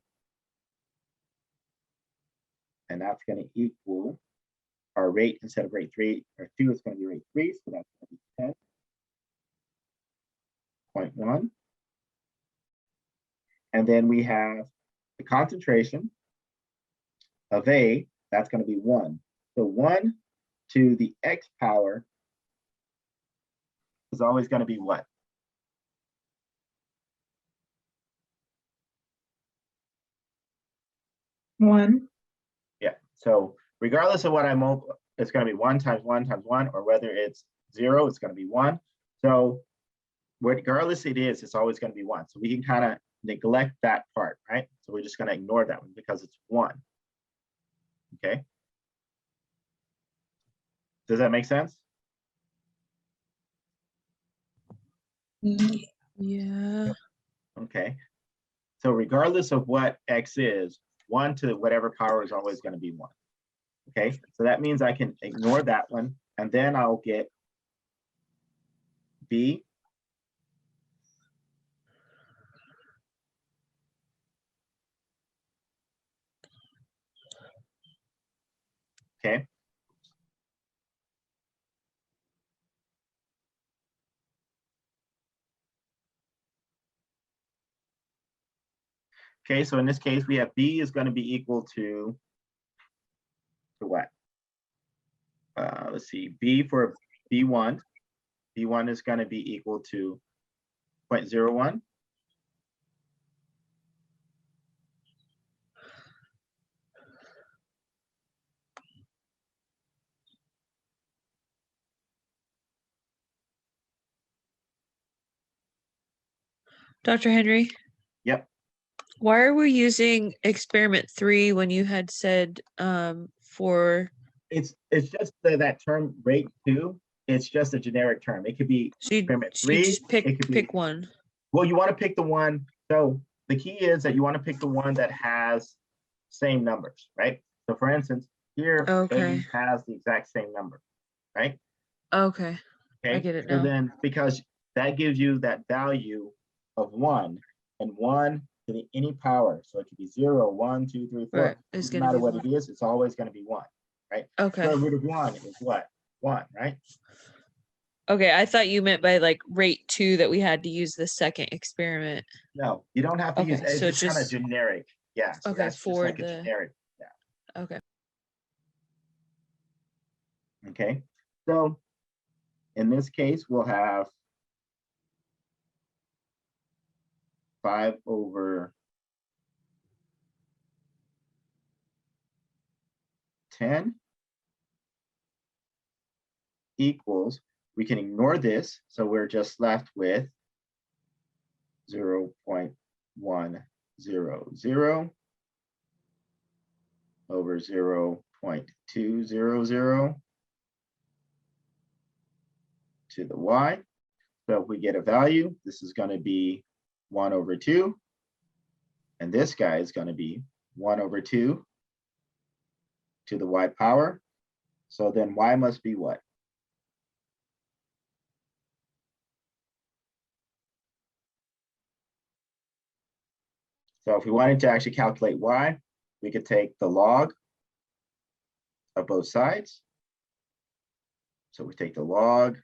And that's going to equal our rate. Instead of rate 3 or 2, it's going to be rate 3. So that's going to be 10.1. And then we have the concentration of A, that's going to be 1. So 1 to the X power is always going to be what? One. Yeah. So regardless of what I multiply, it's going to be 1 times 1 times 1, or whether it's 0, it's going to be 1. So regardless it is, it's always going to be 1. So we can kind of neglect that part, right? So we're just going to ignore that one because it's 1. Okay. Does that make sense? Yeah. Okay. So regardless of what X is, 1 to whatever power is always going to be 1. Okay. So that means I can ignore that one, and then I'll get B okay. Okay, so in this case, we have B is going to be equal to what? Let's see, B for B1. B1 is going to be equal to 0.01. Dr. Henry, Yep. why are we using experiment 3 when you had said for It's just that term rate 2. It's just a generic term. It could be so you experiment 3. just It could be, pick one. well, you want to pick the one. So the key is that you want to pick the one that has same numbers, right? So for instance, here Okay. A has the exact same number, right? Okay. I Okay. get it So now. then because that gives you that value of 1 and 1 to the any power. So it could be 0, 1, 2, 3, 4. Right. It's Doesn't gonna matter be what one. it is, it's always going to be 1, right? Okay. Square root of 1 is what? 1, right? Okay, I thought you meant by like rate 2 that we had to use the second experiment. No, you don't have to use, Okay, it's so just kind of just generic. Yeah, so okay that's just for like a the generic. Yeah. okay. Okay. So in this case, we'll have 5 over 10 equals, we can ignore this, so we're just left with 0.100 over 0.200 to the y. So if we get a value, this is going to be 1 over 2, and this guy is going to be 1 over 2 to the y power. So then y must be what? So if we wanted to actually calculate y, we could take the log of both sides. So we take the log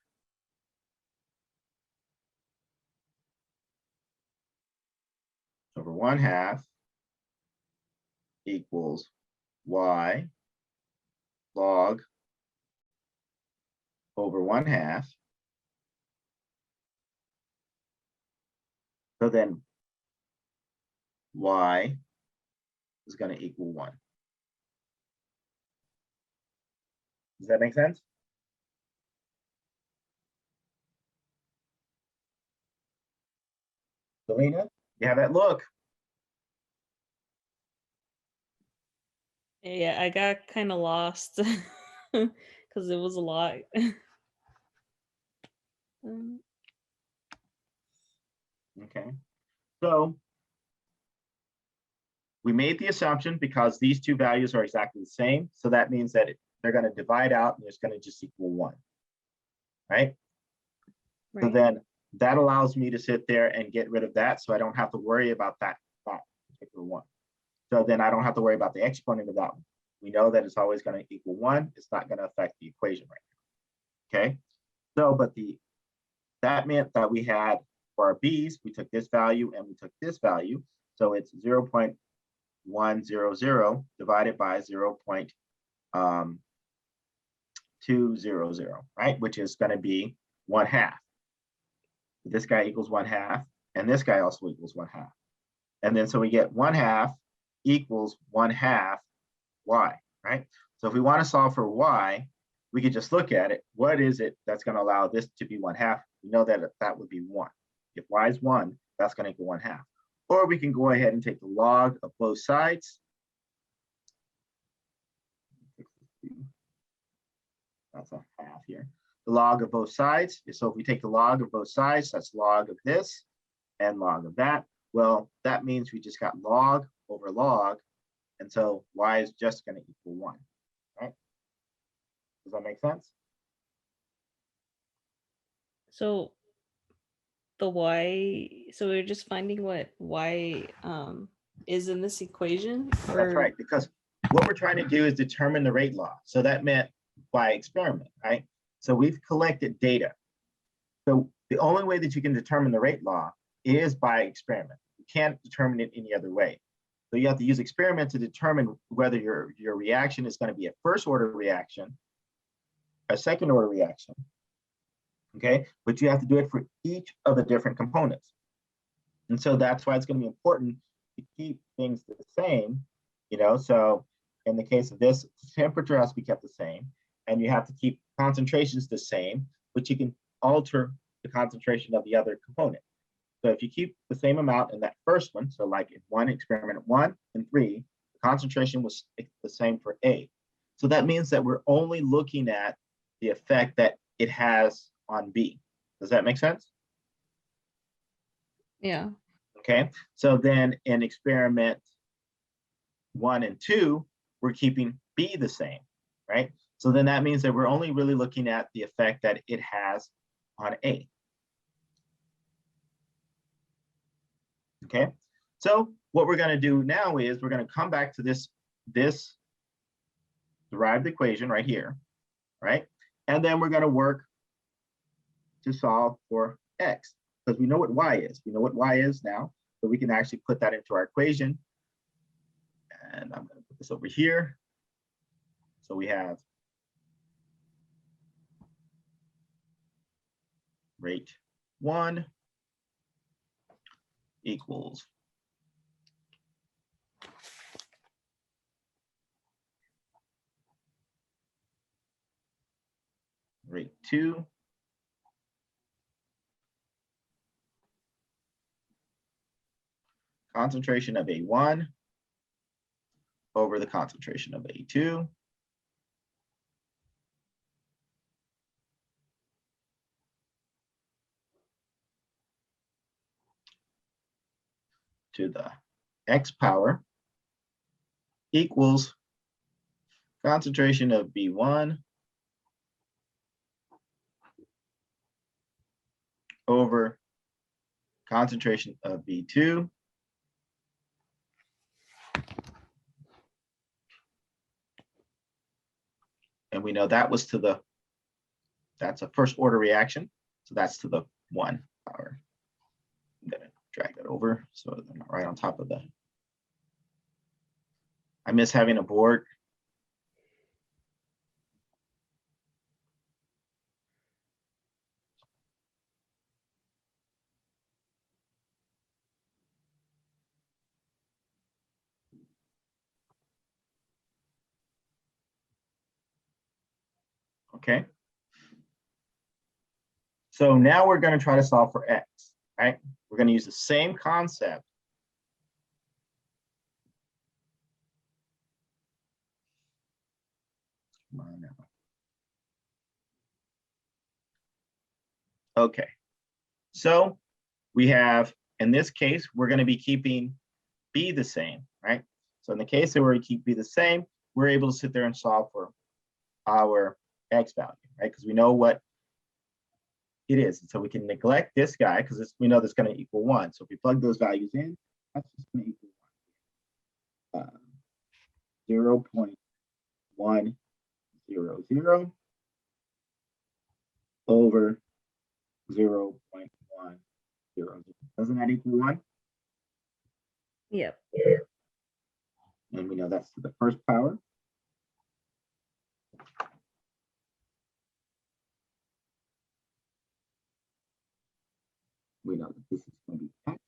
over 1/2 equals y log over 1/2. So then y is going to equal 1. Does that make sense? Selena, you have that look. Yeah, I got kind of lost because it was a lot. Okay. So we made the assumption because these two values are exactly the same. So that means that they're going to divide out and it's going to just equal 1. Right? So then that allows me to sit there and get rid of that. So I don't have to worry about that particular one. So then I don't have to worry about the exponent of that one. We know that it's always going to equal 1. It's not going to affect the equation right now. Okay. So, but that meant that we had for our b's, we took this value and we took this value. So it's 0.100 divided by 0.200, right? Which is going to be 1/2. This guy equals 1/2, and this guy also equals 1/2. And then so we get 1/2 equals 1/2 y, right? So if we want to solve for y, we could just look at it. What is it that's going to allow this to be 1/2? We know that that would be 1. If y is 1, that's going to equal 1/2. Or we can go ahead and take the log of both sides. That's a half here. The log of both sides. So if we take the log of both sides, that's log of this and log of that. Well, that means we just got log over log. And so y is just going to equal 1. Right? Does that make sense? So the y, so we're just finding what y is in this equation? Or... That's right, because what we're trying to do is determine the rate law. So that meant by experiment, right? So we've collected data. So the only way that you can determine the rate law is by experiment. You can't determine it any other way. So you have to use experiment to determine whether your reaction is going to be a first order reaction, a second order reaction. Okay, but you have to do it for each of the different components. And so that's why it's going to be important to keep things the same, you know. So in the case of this, temperature has to be kept the same, and you have to keep concentrations the same, but you can alter the concentration of the other component. So if you keep the same amount in that first one, so like in one experiment 1 and 3, the concentration was the same for A. So that means that we're only looking at the effect that it has on B. Does that make sense? Yeah. Okay, so then in experiment 1 and 2, we're keeping B the same, right? So then that means that we're only really looking at the effect that it has on A. Okay, so what we're going to do now is we're going to come back to this derived equation right here, right? And then we're going to work to solve for X, because we know what Y is. We know what Y is now, so we can actually put that into our equation. And I'm going to put this over here. So we have rate 1 equals rate 2 concentration of A1 over the concentration of A2 to the X power equals concentration of B1 over concentration of B2 and we know that was to the, that's a first order reaction, so that's to the 1 power. I'm gonna drag that over so they're not right on top of the, I miss having a board. Okay. So now we're going to try to solve for X, right? We're going to use the same concept. Come on now. Okay. So we have, in this case, we're going to be keeping B the same, right? So in the case that we keep B the same, we're able to sit there and solve for our X value, right? Because we know what it is. So we can neglect this guy because we know that's going to equal 1. So if we plug those values in, that's just going to equal 0.100 over 0.100. Doesn't that equal 1? Yep. And we know that's to the first power. We know that this is going to be X.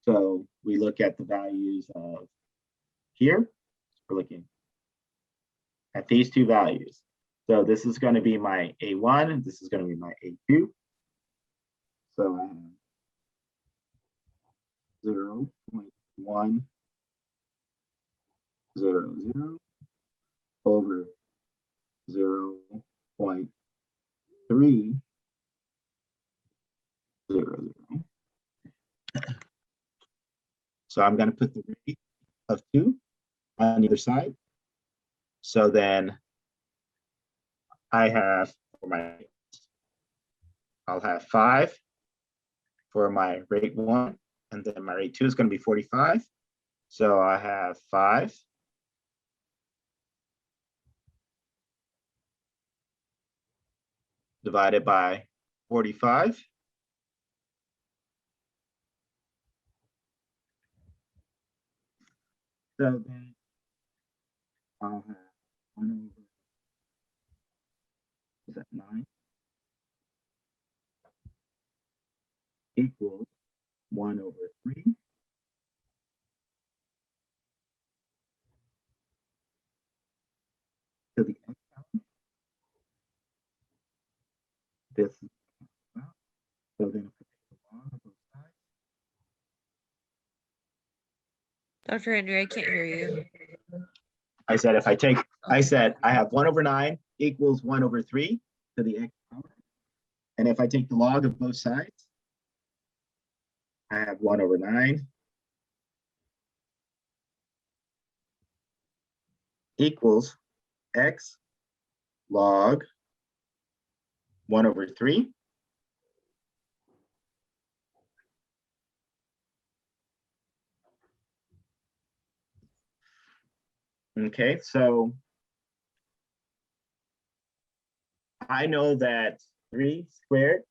So we look at the values of here. We're looking at these two values. So this is going to be my A1, and this is going to be my A2. So I have 0.100 over 0.300. So I'm going to put the rate of 2 on either side. So then I have for my, I'll have 5 for my rate 1, and then my rate 2 is going to be 45. So I have 5 divided by 45. So then I'll have 1 over, is that 9? Equals 1 over 3. To the X power. This is, so then if Dr. Henry, I can't hear you. I said if I take, I said I have 1/9 equals 1/3 to the x power. And if I take the log of both sides, I have 1/9 equals x log 1/3. Okay, so I know that 3 squared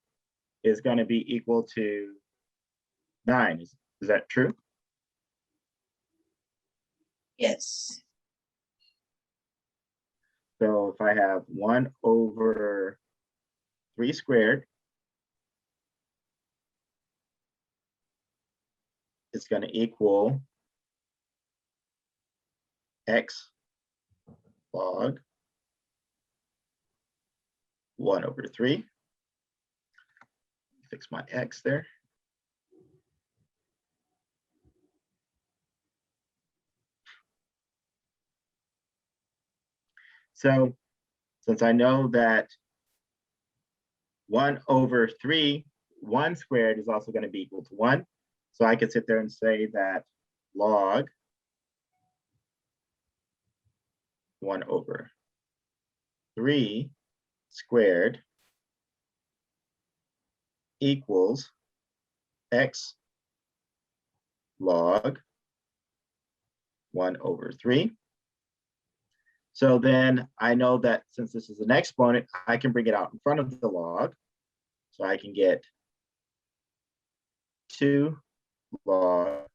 is going to be equal to 9. Is that true? Yes. So if I have 1/3 squared, it's going to equal x log 1/3. Fix my x there. So since I know that 1/3, 1 squared is also going to be equal to 1. So I could sit there and say that log 1/3 squared equals x log 1/3. So then I know that since this is an exponent, I can bring it out in front of the log. So I can get 2 log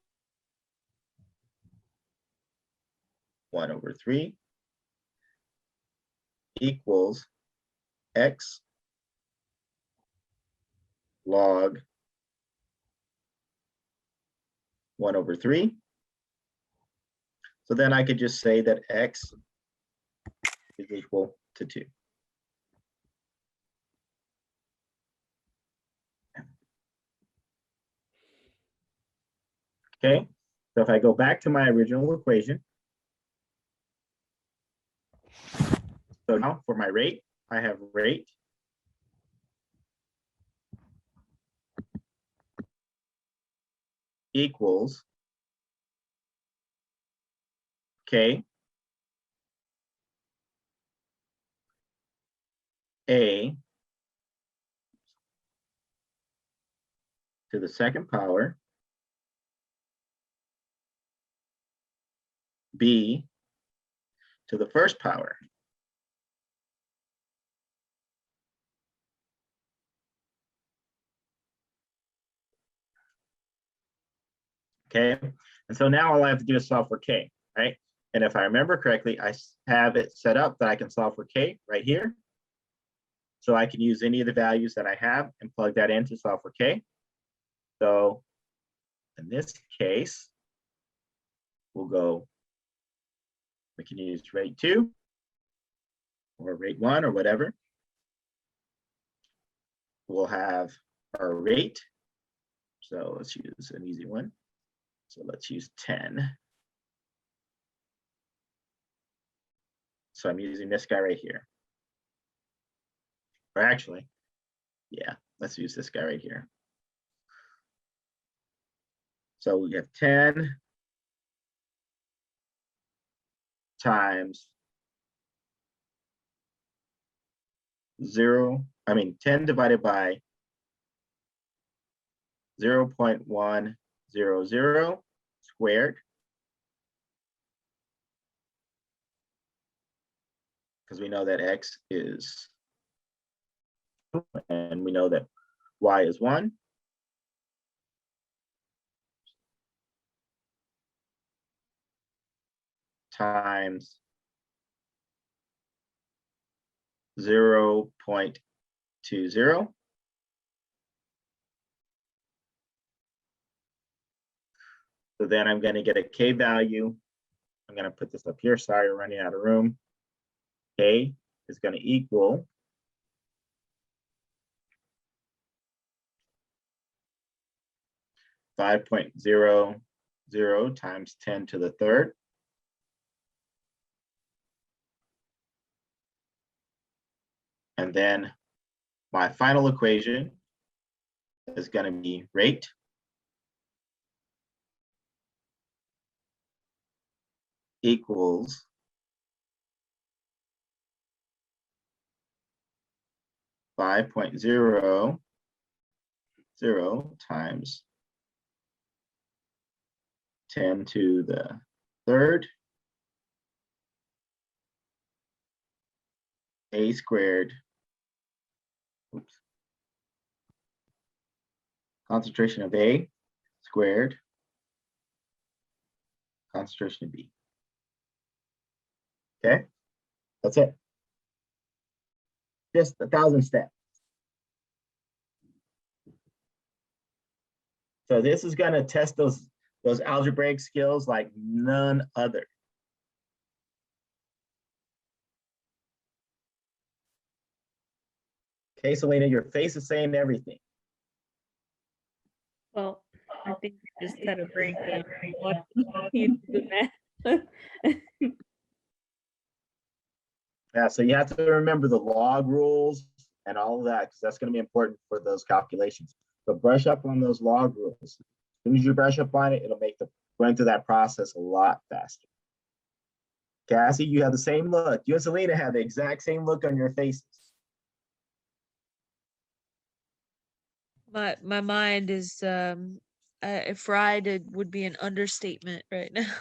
1/3 equals x log 1/3. So then I could just say that x is equal to 2. Okay, so if I go back to my original equation, so now for my rate, I have rate equals K A to the second power B to the first power. Okay, and so now all I have to do is solve for K, right? And if I remember correctly, I have it set up that I can solve for K right here. So I can use any of the values that I have and plug that in to solve for K. So in this case, we'll go, we can use rate 2 or rate 1 or whatever. We'll have our rate. So let's use an easy one. So let's use 10. So I'm using this guy right here. Or actually, yeah, let's use this guy right here. So we have 10 times 10 divided by 0.100 squared. Because we know that x is 2, and we know that y is 1. Times 0.20. So then I'm going to get a K value. I'm going to put this up here. Sorry, we're running out of room. K is going to equal 5.000 0 times 10 to the third. And then my final equation is going to be rate equals 5.00 times 10 to the third a squared, oops, concentration of A squared, concentration of B. Okay, that's it. Just 1,000 steps. So this is going to test those algebraic skills like none other. Okay, Selena, your face is saying everything. Well, I think you just had a breakdown. What you do the math. Yeah, so you have to remember the log rules and all of that, because that's going to be important for those calculations. So brush up on those log rules. As soon as you brush up on it, it'll make the going through that process a lot faster. Cassie, you have the same look. You and Selena have the exact same look on your faces. My mind is fried. It would be an understatement right now.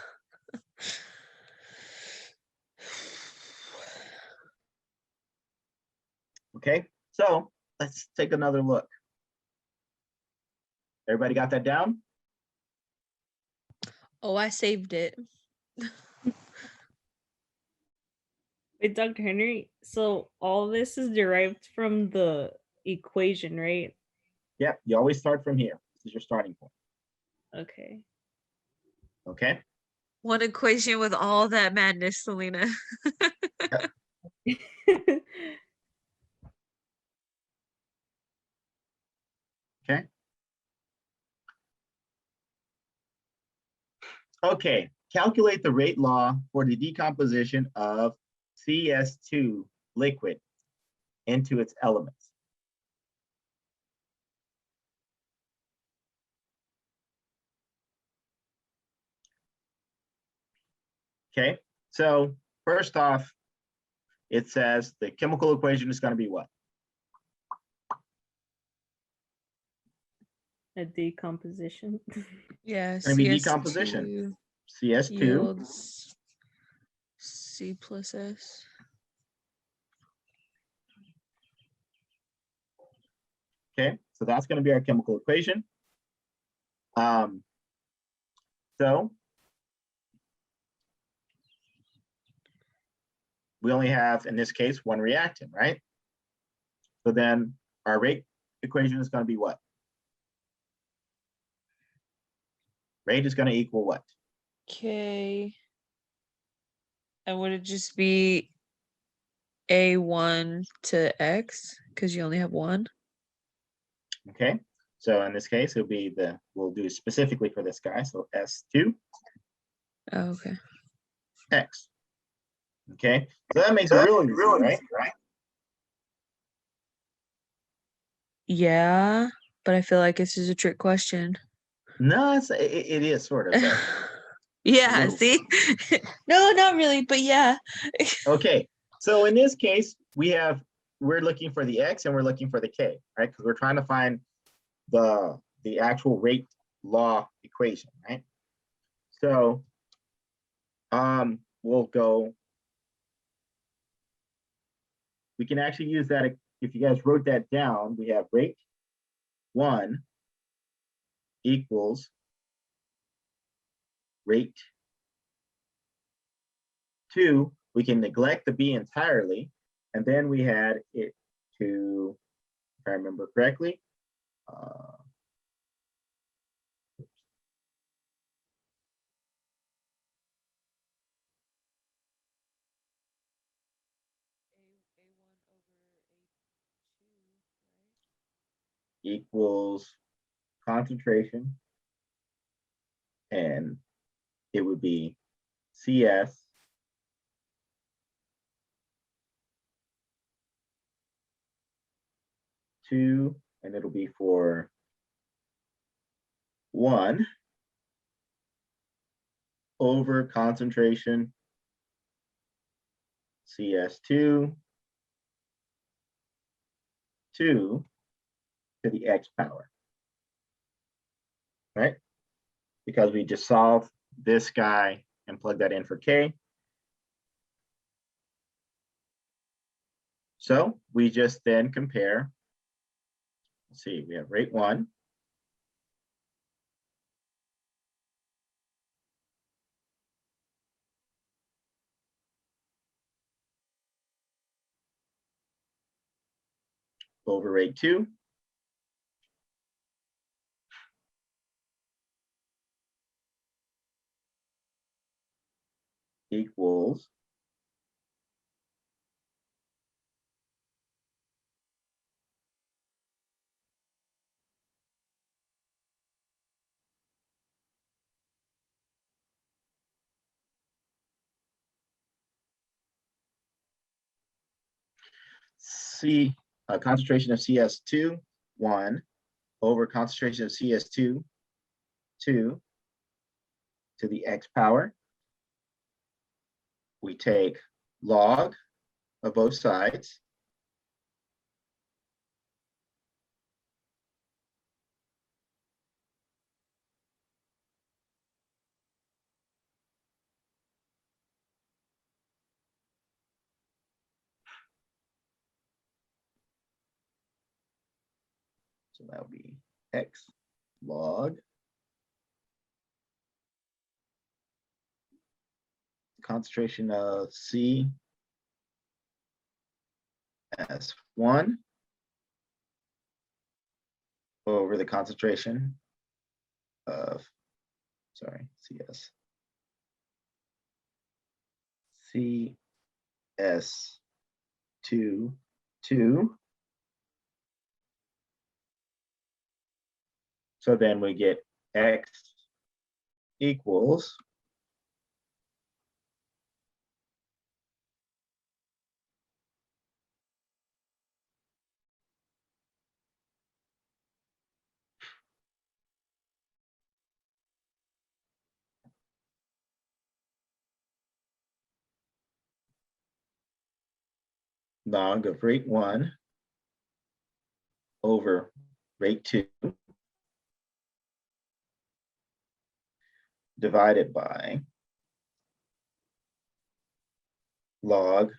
Okay, so let's take another look. Everybody got that down? Oh, I saved it. Wait, Dr. Henry, so all this is derived from the equation, right? Yeah, you always start from here. This is your starting point. Okay. Okay. One equation with all that madness, Selena. Okay. Okay. Calculate the rate law for the decomposition of CS2 liquid into its elements. Okay. So first off, it says the chemical equation is going to be what? A decomposition. Yeah, It's going to be decomposition. CS2 yields C plus S. Okay, so that's going to be our chemical equation. So we only have, in this case, one reactant, right? So then our rate equation is going to be what? Rate is going to equal what? K. And would it just be A1 to X? Because you only have one. Okay, so in this case, it'll be we'll do specifically for this guy. So S2 Oh, okay. X. Okay, so that makes it really easy, right? Yeah, but I feel like this is a trick question. No, it is sort of. But Yeah, little. see? No, not really, but yeah. Okay, so in this case, we're looking for the X and we're looking for the K, right? Because we're trying to find the actual rate law equation, right? So we'll go, we can actually use that. If you guys wrote that down, we have rate 1 equals rate 2. We can neglect the B entirely, and then we had it to, if I remember correctly, equals concentration and it would be CS two, and it'll be for 1 over concentration CS2 2 to the X power, right? Because we just solved this guy and plug that in for K. So we just then compare, let's see, we have rate 1. Over rate 2. Equals concentration of CS2 1 over concentration of CS2 2 to the X power. We take log of both sides. So that would be X log concentration of C S1 over the concentration of, sorry, CS2 2. So then we get X equals log of rate 1 over rate 2 divided by log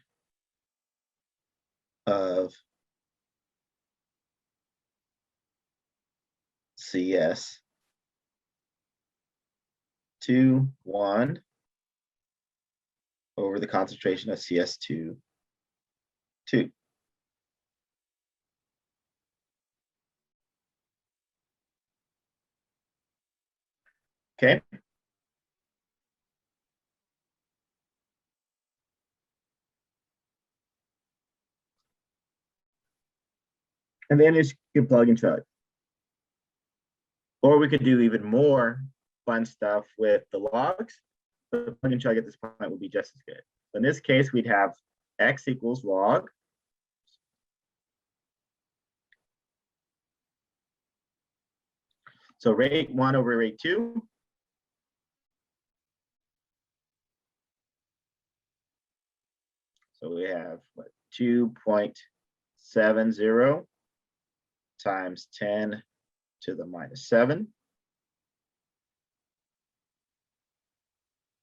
of CS 2 1 over the concentration of CS2 2. Okay. And then you can plug and chug. Or we could do even more fun stuff with the logs. The plug and chug at this point would be just as good. So in this case, we'd have X equals log so rate 1 over rate 2. So we have what, 2.70 times 10 to the minus 7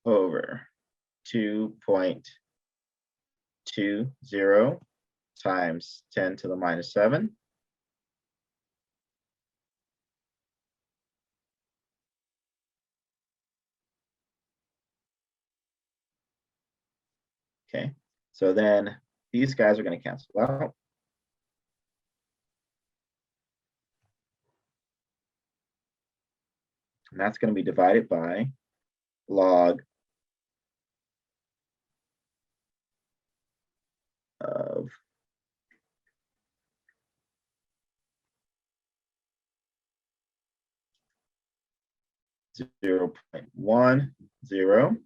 over 2.20 times 10 to the minus 7. Okay, so then these guys are going to cancel out. And that's going to be divided by log of 0.10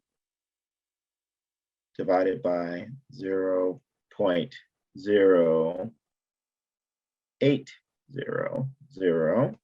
divided by 0.0800.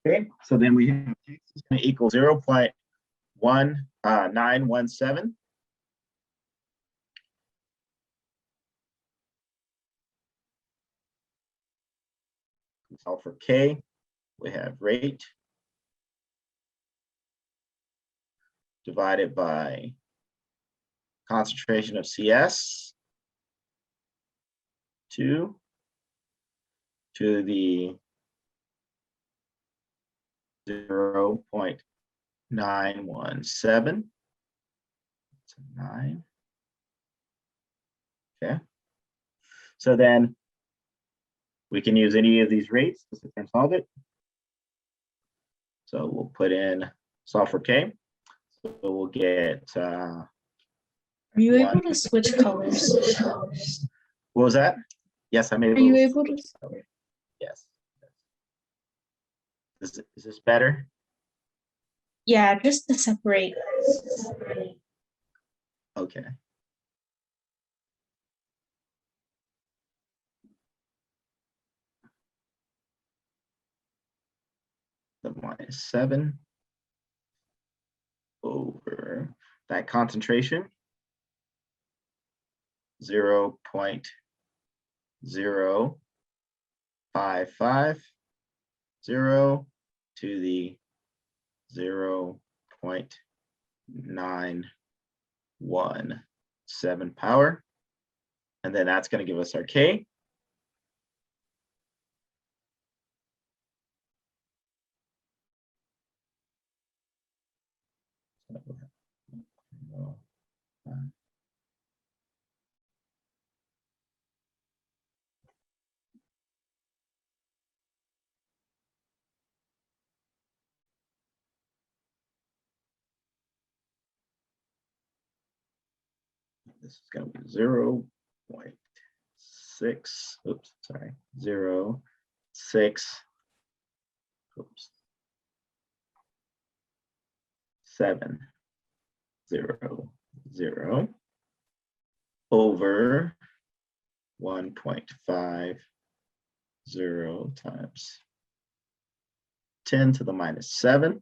Okay, so then we have x is going to equal 0.1917. Solve for k. We have rate divided by concentration of CS 2 to the 0.917. So 9. Okay. So then we can use any of these rates to sit there and solve it. So we'll put in solve for k. So we'll get Are you able to switch colors? what was that? Yes, I'm able. Are you able to? Yes. Is this better? Yeah, just to separate. Okay. The -7 over that concentration 0.0550 to the 0.917 power. And then that's going to give us our K. This is going to be 0.6, oops, sorry, 0.6, oops, 700 over 1.50 times 10 to the -7.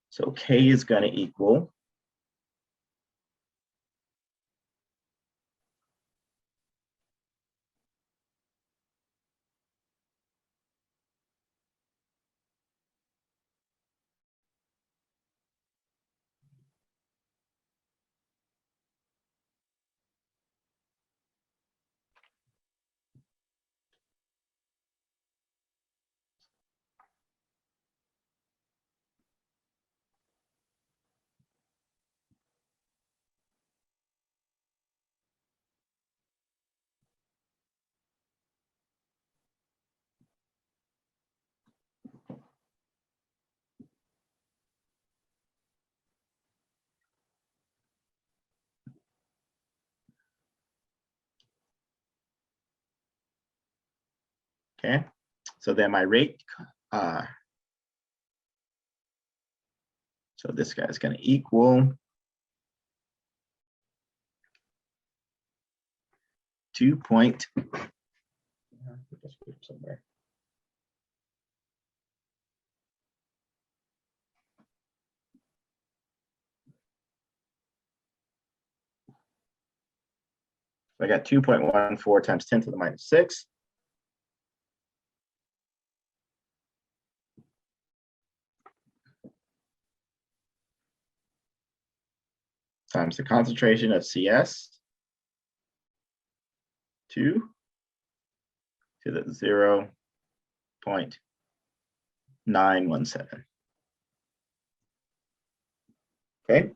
So K is going to equal 0.6 Okay, so then my rate, so this guy is going to equal 2 point, somewhere. So I got 2.14 times 10 to the minus 6. Times the concentration of CS 2 to the 0.917. Okay.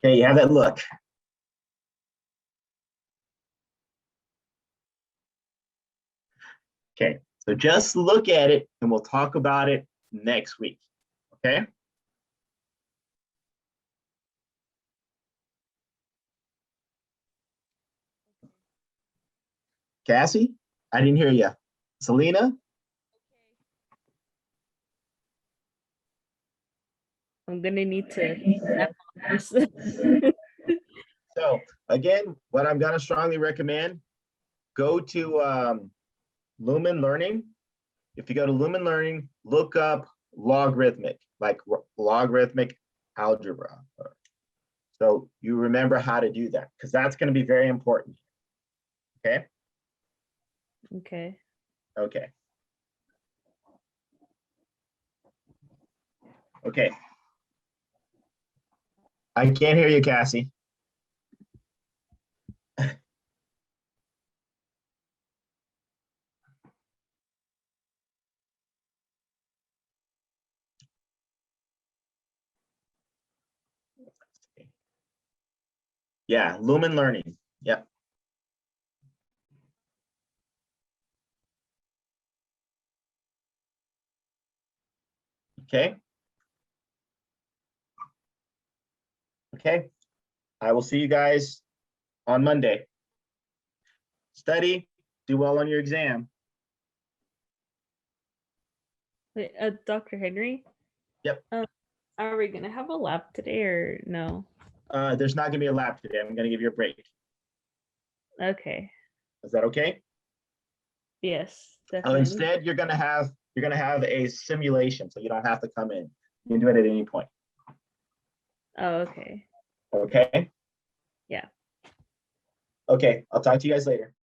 Okay, you have that look. Okay, so just look at it and we'll talk about it next week. Okay. Cassie, I didn't hear you. Selena? I'm gonna need to snap on this. So again, what I'm gonna strongly recommend, go to Lumen Learning. If you go to Lumen Learning, look up logarithmic, like logarithmic algebra. So you remember how to do that, because that's going to be very important. Okay. Okay. Okay. Okay. I can't hear you, Cassie. Yeah, Lumen Learning. Yep. Okay. Okay. I will see you guys on Monday. Study, do well on your exam. Wait, Dr. Henry? Yep. Are we gonna have a lab today or no? There's not gonna be a lab today. I'm gonna give you a break. Okay. Is that okay? Yes, Oh, definitely. instead you're gonna have a simulation, so you don't have to come in. You can do it at any point. Oh, okay. Okay. Yeah. Okay, I'll talk to you guys later.